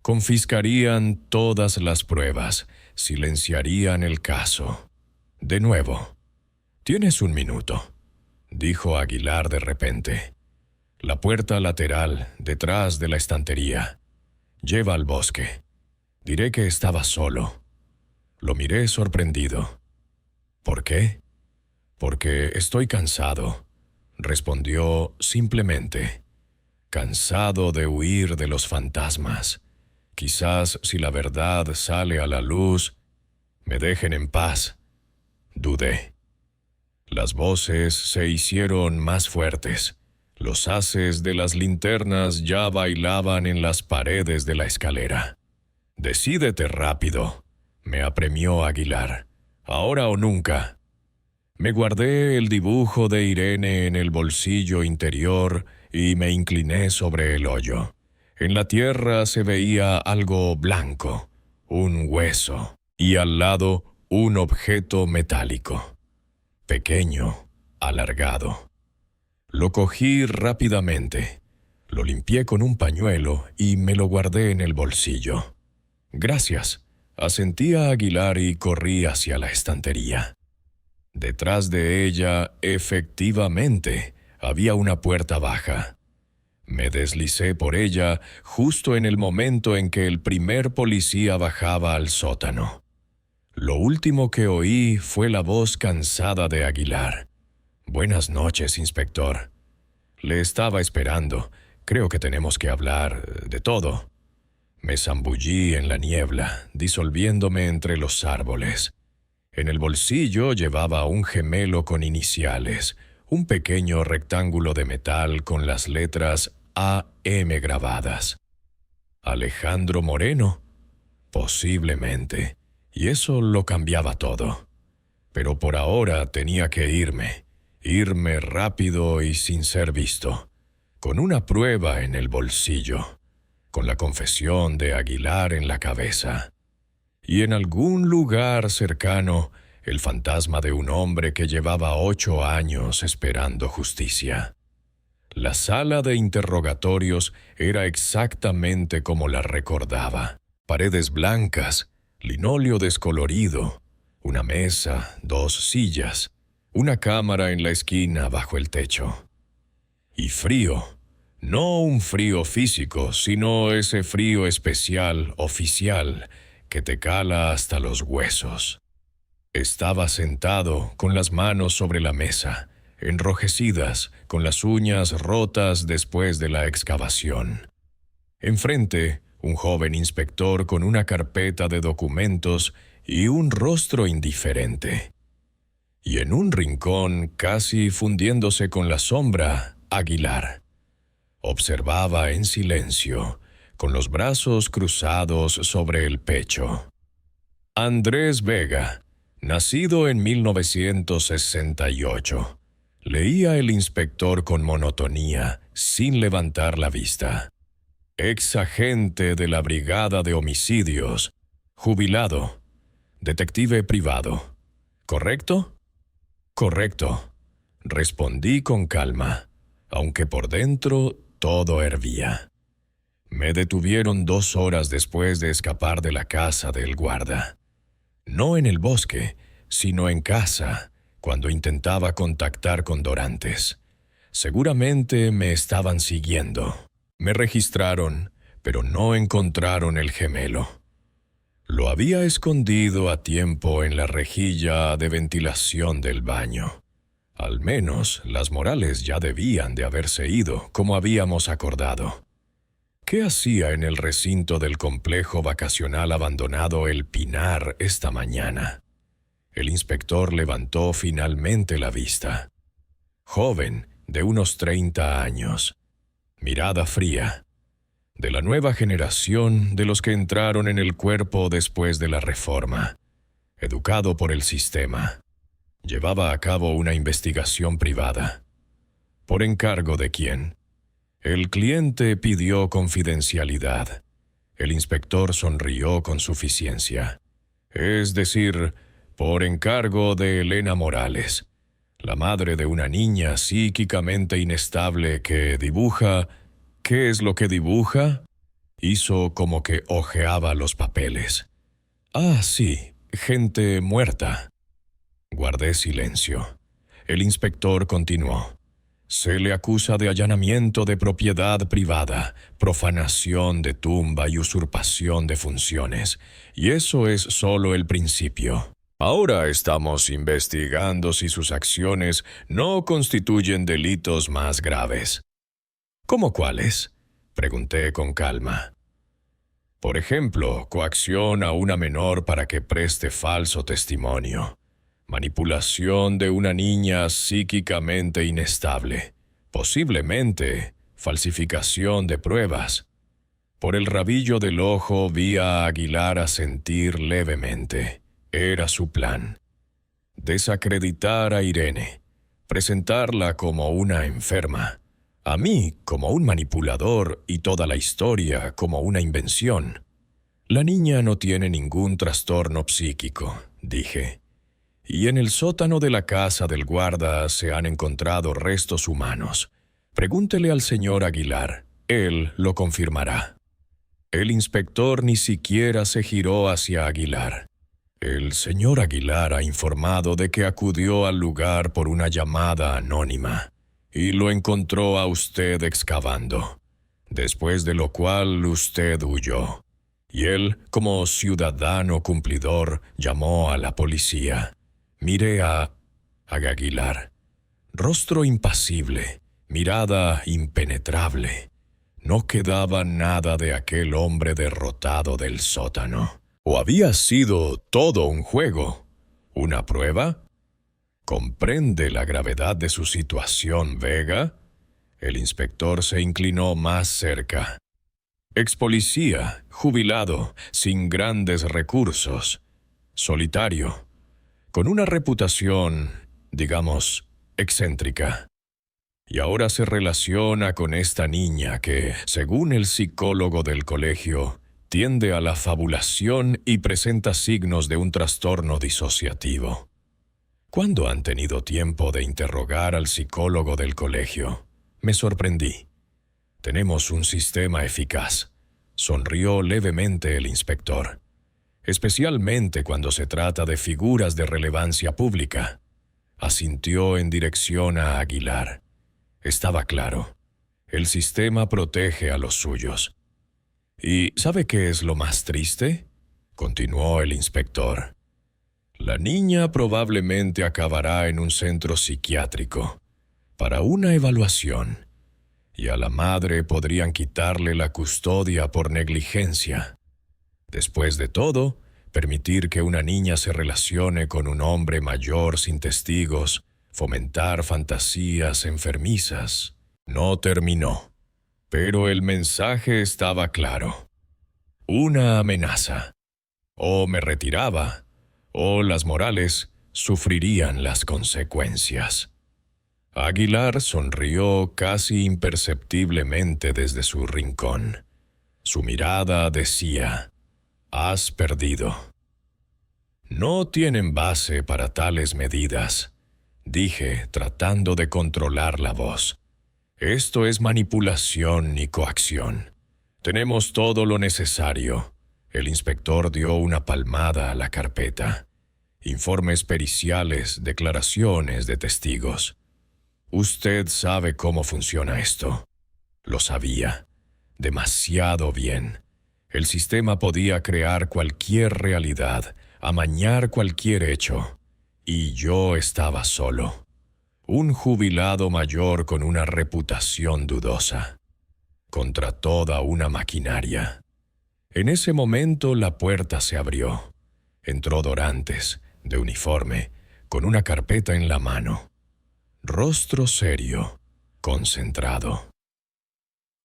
Confiscarían todas las pruebas, silenciarían el caso. De nuevo. «Tienes un minuto», dijo Aguilar de repente. «La puerta lateral, detrás de la estantería. Lleva al bosque. Diré que estaba solo». Lo miré sorprendido. «¿Por qué?» «Porque estoy cansado», respondió simplemente. «Cansado de huir de los fantasmas. Quizás si la verdad sale a la luz, me dejen en paz». Dudé. Las voces se hicieron más fuertes. Los haces de las linternas ya bailaban en las paredes de la escalera. «Decídete rápido», me apremió Aguilar. «Ahora o nunca». Me guardé el dibujo de Irene en el bolsillo interior y me incliné sobre el hoyo. En la tierra se veía algo blanco, un hueso, y al lado un objeto metálico. Pequeño, alargado. Lo cogí rápidamente, lo limpié con un pañuelo y me lo guardé en el bolsillo. «Gracias», asentí a Aguilar y corrí hacia la estantería. Detrás de ella, efectivamente, había una puerta baja. Me deslicé por ella justo en el momento en que el primer policía bajaba al sótano. Lo último que oí fue la voz cansada de Aguilar. «Buenas noches, inspector. Le estaba esperando. Creo que tenemos que hablar de todo». Me zambullí en la niebla, disolviéndome entre los árboles. En el bolsillo llevaba un gemelo con iniciales, un pequeño rectángulo de metal con las letras AM grabadas. «Alejandro Moreno». Posiblemente, y eso lo cambiaba todo. Pero por ahora tenía que irme rápido y sin ser visto, con una prueba en el bolsillo, con la confesión de Aguilar en la cabeza. Y en algún lugar cercano, el fantasma de un hombre que llevaba 8 años esperando justicia. La sala de interrogatorios era exactamente como la recordaba. Paredes blancas, linóleo descolorido, una mesa, 2 sillas, una cámara en la esquina bajo el techo. Y frío, no un frío físico, sino ese frío especial, oficial, que te cala hasta los huesos. Estaba sentado, con las manos sobre la mesa, enrojecidas, con las uñas rotas después de la excavación. Enfrente, un joven inspector con una carpeta de documentos y un rostro indiferente. Y en un rincón, casi fundiéndose con la sombra, Aguilar. Observaba en silencio, con los brazos cruzados sobre el pecho. Andrés Vega, nacido en 1968. Leía el inspector con monotonía, sin levantar la vista. Ex agente de la Brigada de Homicidios, jubilado, detective privado. ¿Correcto? Correcto, respondí con calma, aunque por dentro todo hervía. Me detuvieron 2 horas después de escapar de la casa del guarda. No en el bosque, sino en casa, cuando intentaba contactar con Dorantes. Seguramente me estaban siguiendo. Me registraron, pero no encontraron el gemelo. Lo había escondido a tiempo en la rejilla de ventilación del baño. Al menos las Morales ya debían de haberse ido, como habíamos acordado. ¿Qué hacía en el recinto del complejo vacacional abandonado El Pinar esta mañana? El inspector levantó finalmente la vista. Joven, de unos 30 años. Mirada fría. De la nueva generación de los que entraron en el cuerpo después de la reforma. Educado por el sistema. Llevaba a cabo una investigación privada. ¿Por encargo de quién? El cliente pidió confidencialidad. El inspector sonrió con suficiencia. Es decir, por encargo de Elena Morales, la madre de una niña psíquicamente inestable que dibuja... ¿Qué es lo que dibuja? Hizo como que hojeaba los papeles. Ah, sí, gente muerta. Guardé silencio. El inspector continuó. Se le acusa de allanamiento de propiedad privada, profanación de tumba y usurpación de funciones. Y eso es solo el principio. Ahora estamos investigando si sus acciones no constituyen delitos más graves. ¿Cómo cuáles? Pregunté con calma. Por ejemplo, coacción a una menor para que preste falso testimonio. Manipulación de una niña psíquicamente inestable. Posiblemente, falsificación de pruebas. Por el rabillo del ojo vi a Aguilar asentir levemente. Era su plan. Desacreditar a Irene. Presentarla como una enferma. A mí como un manipulador y toda la historia como una invención. La niña no tiene ningún trastorno psíquico, dije. Y en el sótano de la casa del guarda se han encontrado restos humanos. Pregúntele al señor Aguilar, él lo confirmará. El inspector ni siquiera se giró hacia Aguilar. El señor Aguilar ha informado de que acudió al lugar por una llamada anónima y lo encontró a usted excavando, después de lo cual usted huyó. Y él, como ciudadano cumplidor, llamó a la policía. Miré a Aguilar. Rostro impasible, mirada impenetrable. No quedaba nada de aquel hombre derrotado del sótano. ¿O había sido todo un juego? ¿Una prueba? ¿Comprende la gravedad de su situación, Vega? El inspector se inclinó más cerca. Expolicía, jubilado, sin grandes recursos, solitario, con una reputación, digamos, excéntrica. Y ahora se relaciona con esta niña que, según el psicólogo del colegio, tiende a la fabulación y presenta signos de un trastorno disociativo. ¿Cuándo han tenido tiempo de interrogar al psicólogo del colegio? Me sorprendí. Tenemos un sistema eficaz. Sonrió levemente el inspector. Especialmente cuando se trata de figuras de relevancia pública. Asintió en dirección a Aguilar. Estaba claro. El sistema protege a los suyos. ¿Y sabe qué es lo más triste? Continuó el inspector. La niña probablemente acabará en un centro psiquiátrico para una evaluación, y a la madre podrían quitarle la custodia por negligencia. Después de todo, permitir que una niña se relacione con un hombre mayor sin testigos, fomentar fantasías enfermizas. No terminó, pero el mensaje estaba claro. Una amenaza. O me retiraba, o las Morales sufrirían las consecuencias. Aguilar sonrió casi imperceptiblemente desde su rincón. Su mirada decía: «Has perdido». «No tienen base para tales medidas», dije, tratando de controlar la voz. «Esto es manipulación y coacción. Tenemos todo lo necesario». El inspector dio una palmada a la carpeta. Informes periciales, declaraciones de testigos. Usted sabe cómo funciona esto. Lo sabía. Demasiado bien. El sistema podía crear cualquier realidad, amañar cualquier hecho. Y yo estaba solo. Un jubilado mayor con una reputación dudosa. Contra toda una maquinaria. En ese momento la puerta se abrió. Entró Dorantes, de uniforme, con una carpeta en la mano. Rostro serio, concentrado.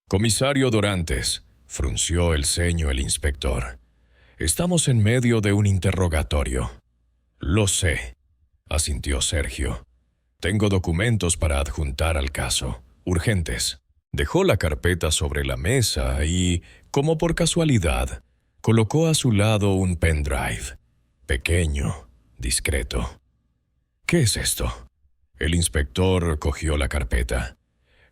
«Comisario Dorantes», frunció el ceño el inspector. «Estamos en medio de un interrogatorio». «Lo sé», asintió Sergio. «Tengo documentos para adjuntar al caso, urgentes». Dejó la carpeta sobre la mesa y, como por casualidad, colocó a su lado un pendrive, pequeño, discreto. «¿Qué es esto?» El inspector cogió la carpeta.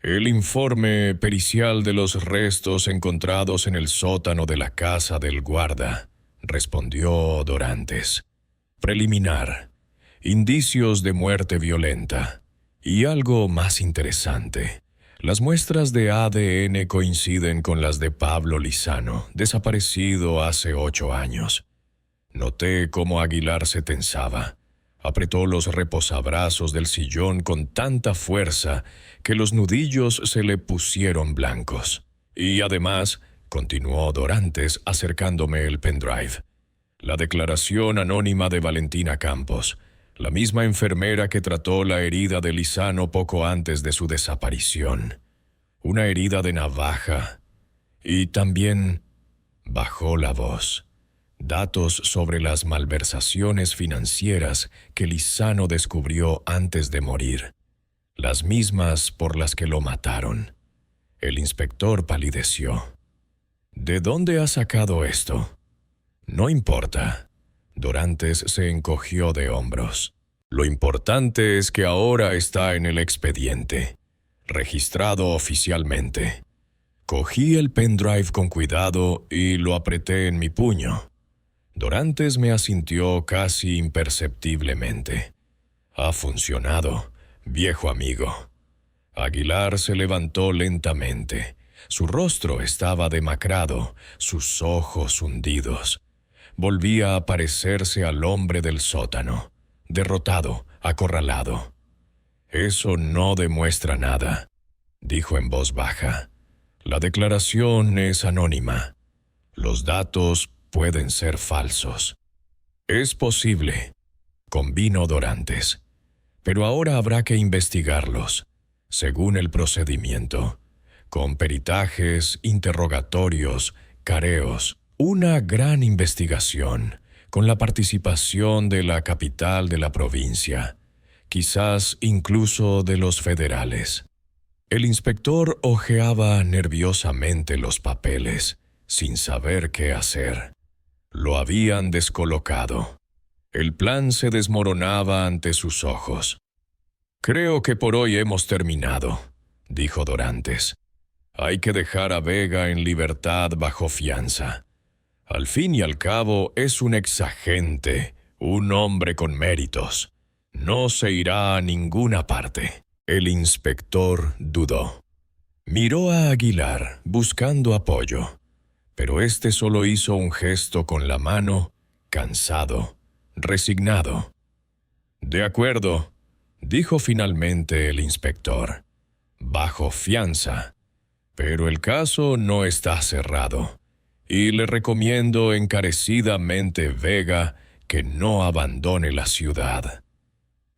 «El informe pericial de los restos encontrados en el sótano de la casa del guarda», respondió Dorantes. «Preliminar. indicios de muerte violenta. Y algo más interesante. Las muestras de ADN coinciden con las de Pablo Lizano, desaparecido hace 8 años. Noté cómo Aguilar se tensaba. Apretó los reposabrazos del sillón con tanta fuerza que los nudillos se le pusieron blancos. Y además, continuó Dorantes acercándome el pendrive. La declaración anónima de Valentina Campos, la misma enfermera que trató la herida de Lizano poco antes de su desaparición. Una herida de navaja. Y también bajó la voz. Datos sobre las malversaciones financieras que Lizano descubrió antes de morir. Las mismas por las que lo mataron. El inspector palideció. ¿De dónde ha sacado esto? No importa. Dorantes se encogió de hombros. Lo importante es que ahora está en el expediente, registrado oficialmente. Cogí el pendrive con cuidado y lo apreté en mi puño. Dorantes me asintió casi imperceptiblemente. Ha funcionado, viejo amigo. Aguilar se levantó lentamente. Su rostro estaba demacrado, sus ojos hundidos. Volvía a parecerse al hombre del sótano, derrotado, acorralado. «Eso no demuestra nada», dijo en voz baja. «La declaración es anónima. Los datos pueden ser falsos». «Es posible», convino Dorantes. «Pero ahora habrá que investigarlos, según el procedimiento, con peritajes, interrogatorios, careos. Una gran investigación, con la participación de la capital de la provincia, quizás incluso de los federales». El inspector hojeaba nerviosamente los papeles, sin saber qué hacer. Lo habían descolocado. El plan se desmoronaba ante sus ojos. «Creo que por hoy hemos terminado», dijo Dorantes. «Hay que dejar a Vega en libertad bajo fianza. Al fin y al cabo es un exagente, un hombre con méritos. No se irá a ninguna parte». El inspector dudó. Miró a Aguilar, buscando apoyo, pero éste solo hizo un gesto con la mano, cansado, resignado. «De acuerdo», dijo finalmente el inspector. «Bajo fianza. Pero el caso no está cerrado, y le recomiendo encarecidamente, Vega, que no abandone la ciudad».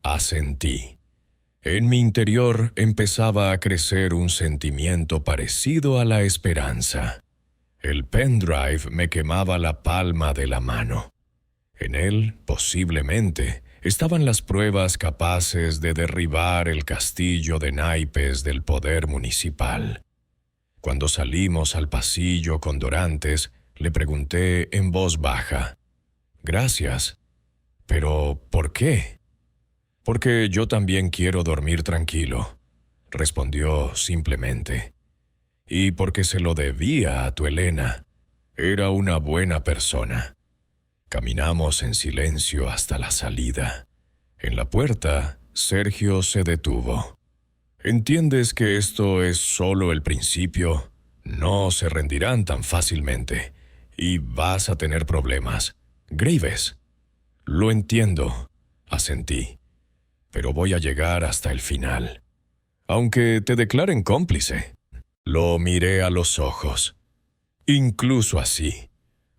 Asentí. En mi interior empezaba a crecer un sentimiento parecido a la esperanza. El pendrive me quemaba la palma de la mano. En él, posiblemente, estaban las pruebas capaces de derribar el castillo de naipes del poder municipal. Cuando salimos al pasillo con Dorantes, le pregunté en voz baja: «Gracias. ¿Pero por qué?» «Porque yo también quiero dormir tranquilo», respondió simplemente. «Y porque se lo debía a tu Elena. Era una buena persona». Caminamos en silencio hasta la salida. En la puerta, Sergio se detuvo. «¿Entiendes que esto es solo el principio? No se rendirán tan fácilmente. Y vas a tener problemas. Graves». «Lo entiendo», asentí. «Pero voy a llegar hasta el final. Aunque te declaren cómplice». Lo miré a los ojos. «Incluso así,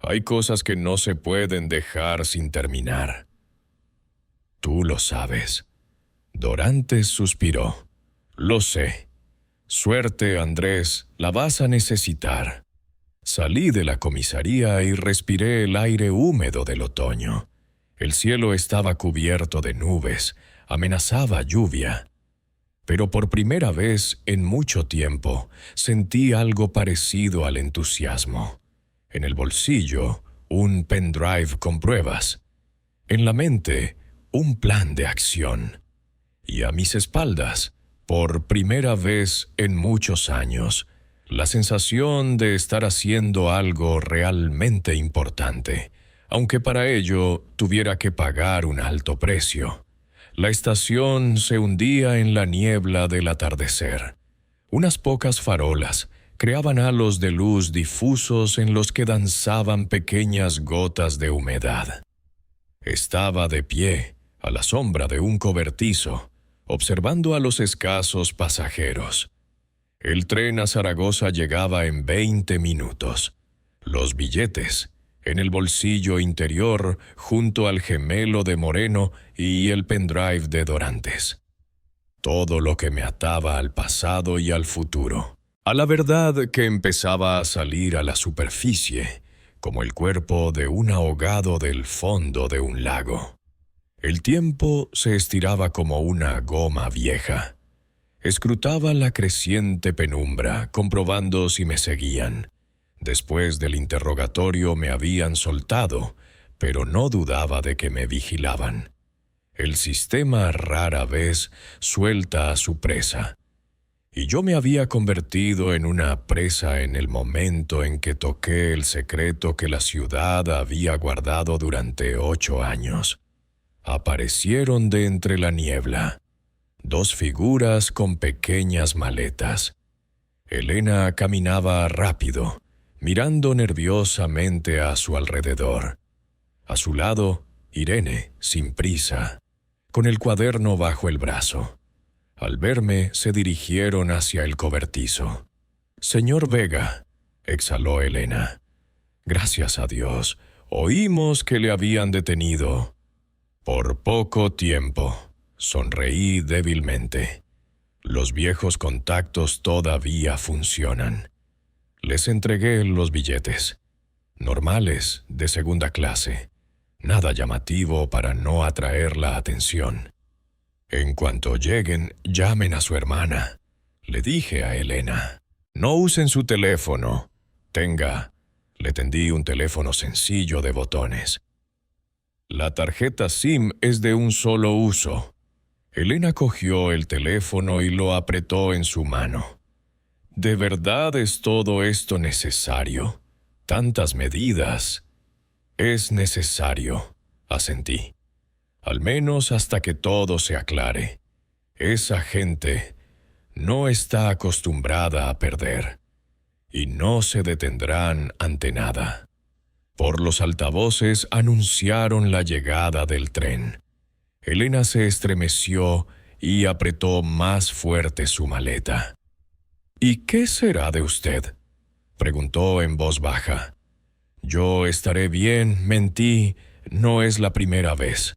hay cosas que no se pueden dejar sin terminar». «Tú lo sabes». Dorantes suspiró. «Lo sé. Suerte, Andrés, la vas a necesitar». Salí de la comisaría y respiré el aire húmedo del otoño. El cielo estaba cubierto de nubes, amenazaba lluvia. Pero por primera vez en mucho tiempo sentí algo parecido al entusiasmo. En el bolsillo, un pendrive con pruebas. En la mente, un plan de acción. Y a mis espaldas, por primera vez en muchos años, la sensación de estar haciendo algo realmente importante, aunque para ello tuviera que pagar un alto precio. La estación se hundía en la niebla del atardecer. Unas pocas farolas creaban halos de luz difusos en los que danzaban pequeñas gotas de humedad. Estaba de pie, a la sombra de un cobertizo, observando a los escasos pasajeros. El tren a Zaragoza llegaba en 20 minutos. Los billetes, en el bolsillo interior, junto al gemelo de Moreno y el pendrive de Dorantes. Todo lo que me ataba al pasado y al futuro, a la verdad que empezaba a salir a la superficie, como el cuerpo de un ahogado del fondo de un lago. El tiempo se estiraba como una goma vieja. Escrutaba la creciente penumbra, comprobando si me seguían. Después del interrogatorio me habían soltado, pero no dudaba de que me vigilaban. El sistema rara vez suelta a su presa, y yo me había convertido en una presa en el momento en que toqué el secreto que la ciudad había guardado durante 8 años. Aparecieron de entre la niebla 2 figuras con pequeñas maletas. Elena caminaba rápido, mirando nerviosamente a su alrededor. A su lado, Irene, sin prisa, con el cuaderno bajo el brazo. Al verme, se dirigieron hacia el cobertizo. «Señor Vega», exhaló Elena. «Gracias a Dios, oímos que le habían detenido». «Por poco tiempo», sonreí débilmente. «Los viejos contactos todavía funcionan». Les entregué los billetes. Normales, de segunda clase. Nada llamativo para no atraer la atención. «En cuanto lleguen, llamen a su hermana», le dije a Elena. «No usen su teléfono. Tenga». Le tendí un teléfono sencillo de botones. «La tarjeta SIM es de un solo uso». Elena cogió el teléfono y lo apretó en su mano. «¿De verdad es todo esto necesario? ¿Tantas medidas?» «Es necesario», asentí. «Al menos hasta que todo se aclare. Esa gente no está acostumbrada a perder, y no se detendrán ante nada». Por los altavoces anunciaron la llegada del tren. Elena se estremeció y apretó más fuerte su maleta. «¿Y qué será de usted?», preguntó en voz baja. «Yo estaré bien», mentí, «no es la primera vez».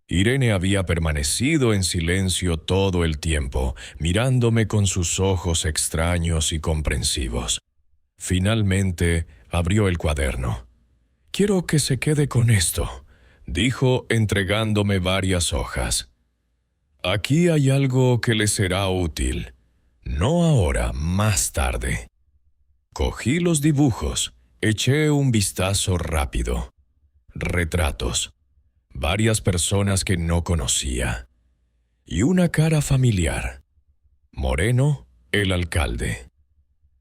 Irene había permanecido en silencio todo el tiempo, mirándome con sus ojos extraños y comprensivos. Finalmente abrió el cuaderno. «Quiero que se quede con esto», dijo entregándome varias hojas. «Aquí hay algo que le será útil. No ahora, más tarde». Cogí los dibujos, eché un vistazo rápido. Retratos. Varias personas que no conocía. Y una cara familiar. Moreno, el alcalde.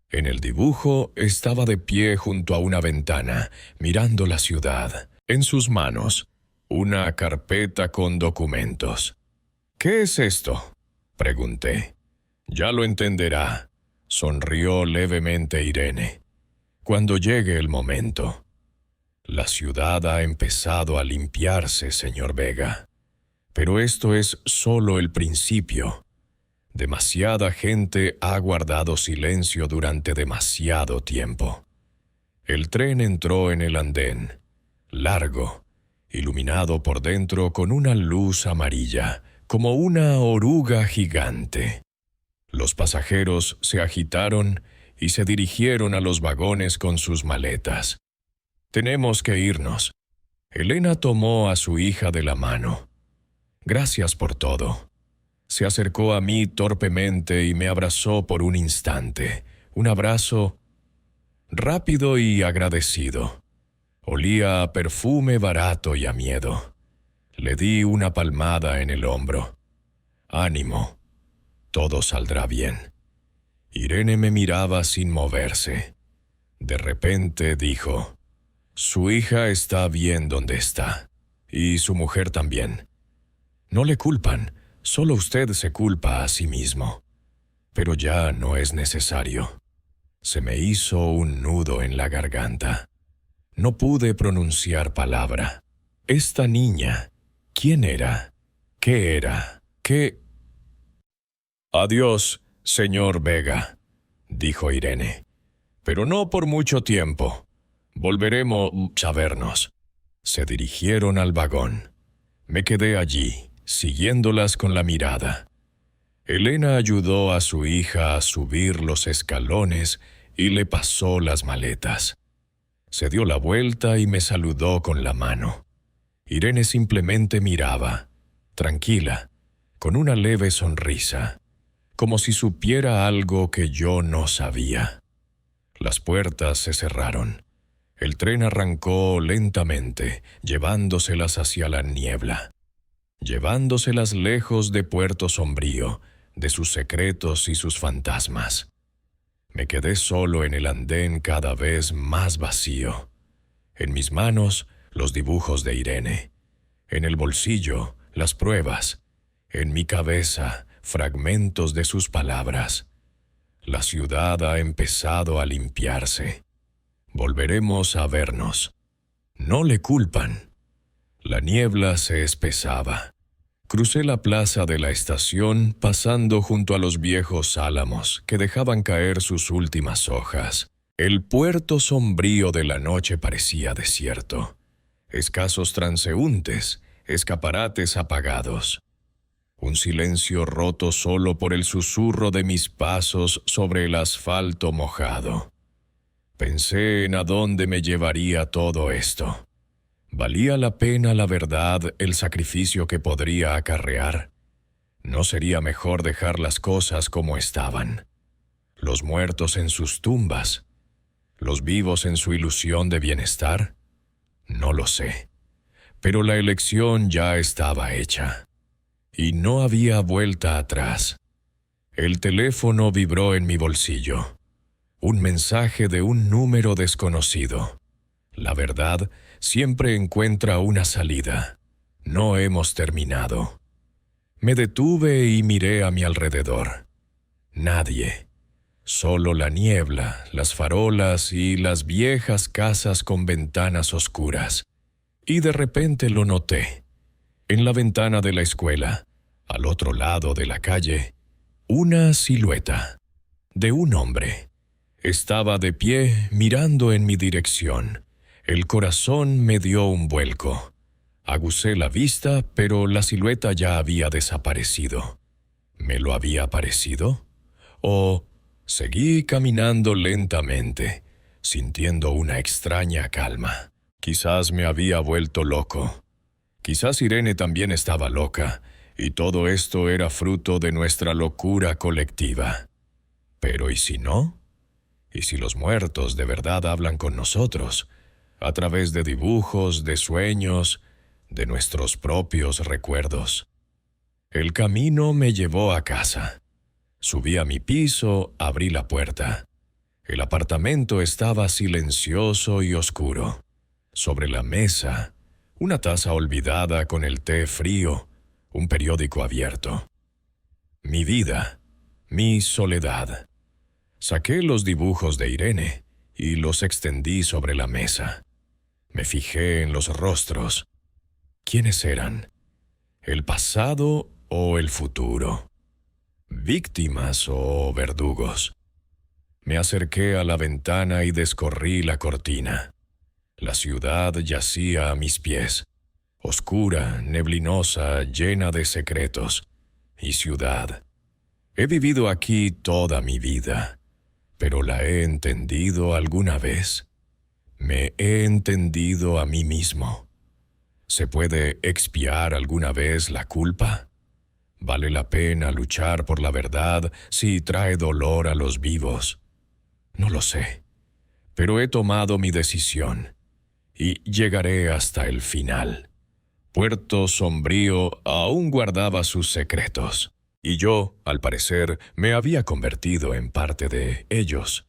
En el dibujo estaba de pie junto a una ventana, mirando la ciudad. En sus manos, una carpeta con documentos. «¿Qué es esto?», pregunté. «Ya lo entenderá», sonrió levemente Irene. «Cuando llegue el momento». «La ciudad ha empezado a limpiarse, señor Vega. Pero esto es solo el principio. Demasiada gente ha guardado silencio durante demasiado tiempo». El tren entró en el andén, largo, iluminado por dentro con una luz amarilla, como una oruga gigante. Los pasajeros se agitaron y se dirigieron a los vagones con sus maletas. «Tenemos que irnos». Elena tomó a su hija de la mano. «Gracias por todo». Se acercó a mí torpemente y me abrazó por un instante. Un abrazo rápido y agradecido. Olía a perfume barato y a miedo. Le di una palmada en el hombro. «Ánimo, todo saldrá bien». Irene me miraba sin moverse. De repente dijo: «Su hija está bien donde está, y su mujer también. No le culpan, solo usted se culpa a sí mismo. Pero ya no es necesario. Se me hizo un nudo en la garganta. No pude pronunciar palabra. Esta niña, ¿quién era? ¿Qué era? ¿Qué? Adiós, señor Vega, dijo Irene. Pero no por mucho tiempo. Volveremos a vernos. Se dirigieron al vagón. Me quedé allí, siguiéndolas con la mirada. Elena ayudó a su hija a subir los escalones y le pasó las maletas. Se dio la vuelta y me saludó con la mano. Irene simplemente miraba, tranquila, con una leve sonrisa, como si supiera algo que yo no sabía. Las puertas se cerraron. El tren arrancó lentamente, llevándoselas hacia la niebla, llevándoselas lejos de Puerto Sombrío, de sus secretos y sus fantasmas. Me quedé solo en el andén cada vez más vacío. En mis manos, los dibujos de Irene. En el bolsillo, las pruebas. En mi cabeza, fragmentos de sus palabras. La ciudad ha empezado a limpiarse. Volveremos a vernos. No le culpan. La niebla se espesaba. Crucé la plaza de la estación pasando junto a los viejos álamos que dejaban caer sus últimas hojas. El puerto sombrío de la noche parecía desierto. Escasos transeúntes, escaparates apagados. Un silencio roto solo por el susurro de mis pasos sobre el asfalto mojado. Pensé en a dónde me llevaría todo esto. ¿Valía la pena, la verdad, el sacrificio que podría acarrear? ¿No sería mejor dejar las cosas como estaban? Los muertos en sus tumbas, los vivos en su ilusión de bienestar. No lo sé, pero la elección ya estaba hecha. Y no había vuelta atrás. El teléfono vibró en mi bolsillo. Un mensaje de un número desconocido. La verdad siempre encuentra una salida. No hemos terminado. Me detuve y miré a mi alrededor. Nadie. Solo la niebla, las farolas y las viejas casas con ventanas oscuras. Y de repente lo noté. En la ventana de la escuela, al otro lado de la calle, una silueta de un hombre. Estaba de pie mirando en mi dirección. El corazón me dio un vuelco. Agucé la vista, pero la silueta ya había desaparecido. ¿Me lo había parecido? ¿O seguí caminando lentamente, sintiendo una extraña calma? Quizás me había vuelto loco. Quizás Irene también estaba loca, y todo esto era fruto de nuestra locura colectiva. Pero ¿y si no? ¿Y si los muertos de verdad hablan con nosotros? A través de dibujos, de sueños, de nuestros propios recuerdos. El camino me llevó a casa. Subí a mi piso, abrí la puerta. El apartamento estaba silencioso y oscuro. Sobre la mesa, una taza olvidada con el té frío, un periódico abierto. Mi vida, mi soledad. Saqué los dibujos de Irene y los extendí sobre la mesa. Me fijé en los rostros. ¿Quiénes eran? ¿El pasado o el futuro? ¿Víctimas o verdugos? Me acerqué a la ventana y descorrí la cortina. La ciudad yacía a mis pies, oscura, neblinosa, llena de secretos. Y ciudad. He vivido aquí toda mi vida, pero ¿la he entendido alguna vez? ¿Me he entendido a mí mismo? ¿Se puede expiar alguna vez la culpa? ¿Vale la pena luchar por la verdad si trae dolor a los vivos? No lo sé, pero he tomado mi decisión y llegaré hasta el final. Puerto Sombrío aún guardaba sus secretos, y yo, al parecer, me había convertido en parte de ellos.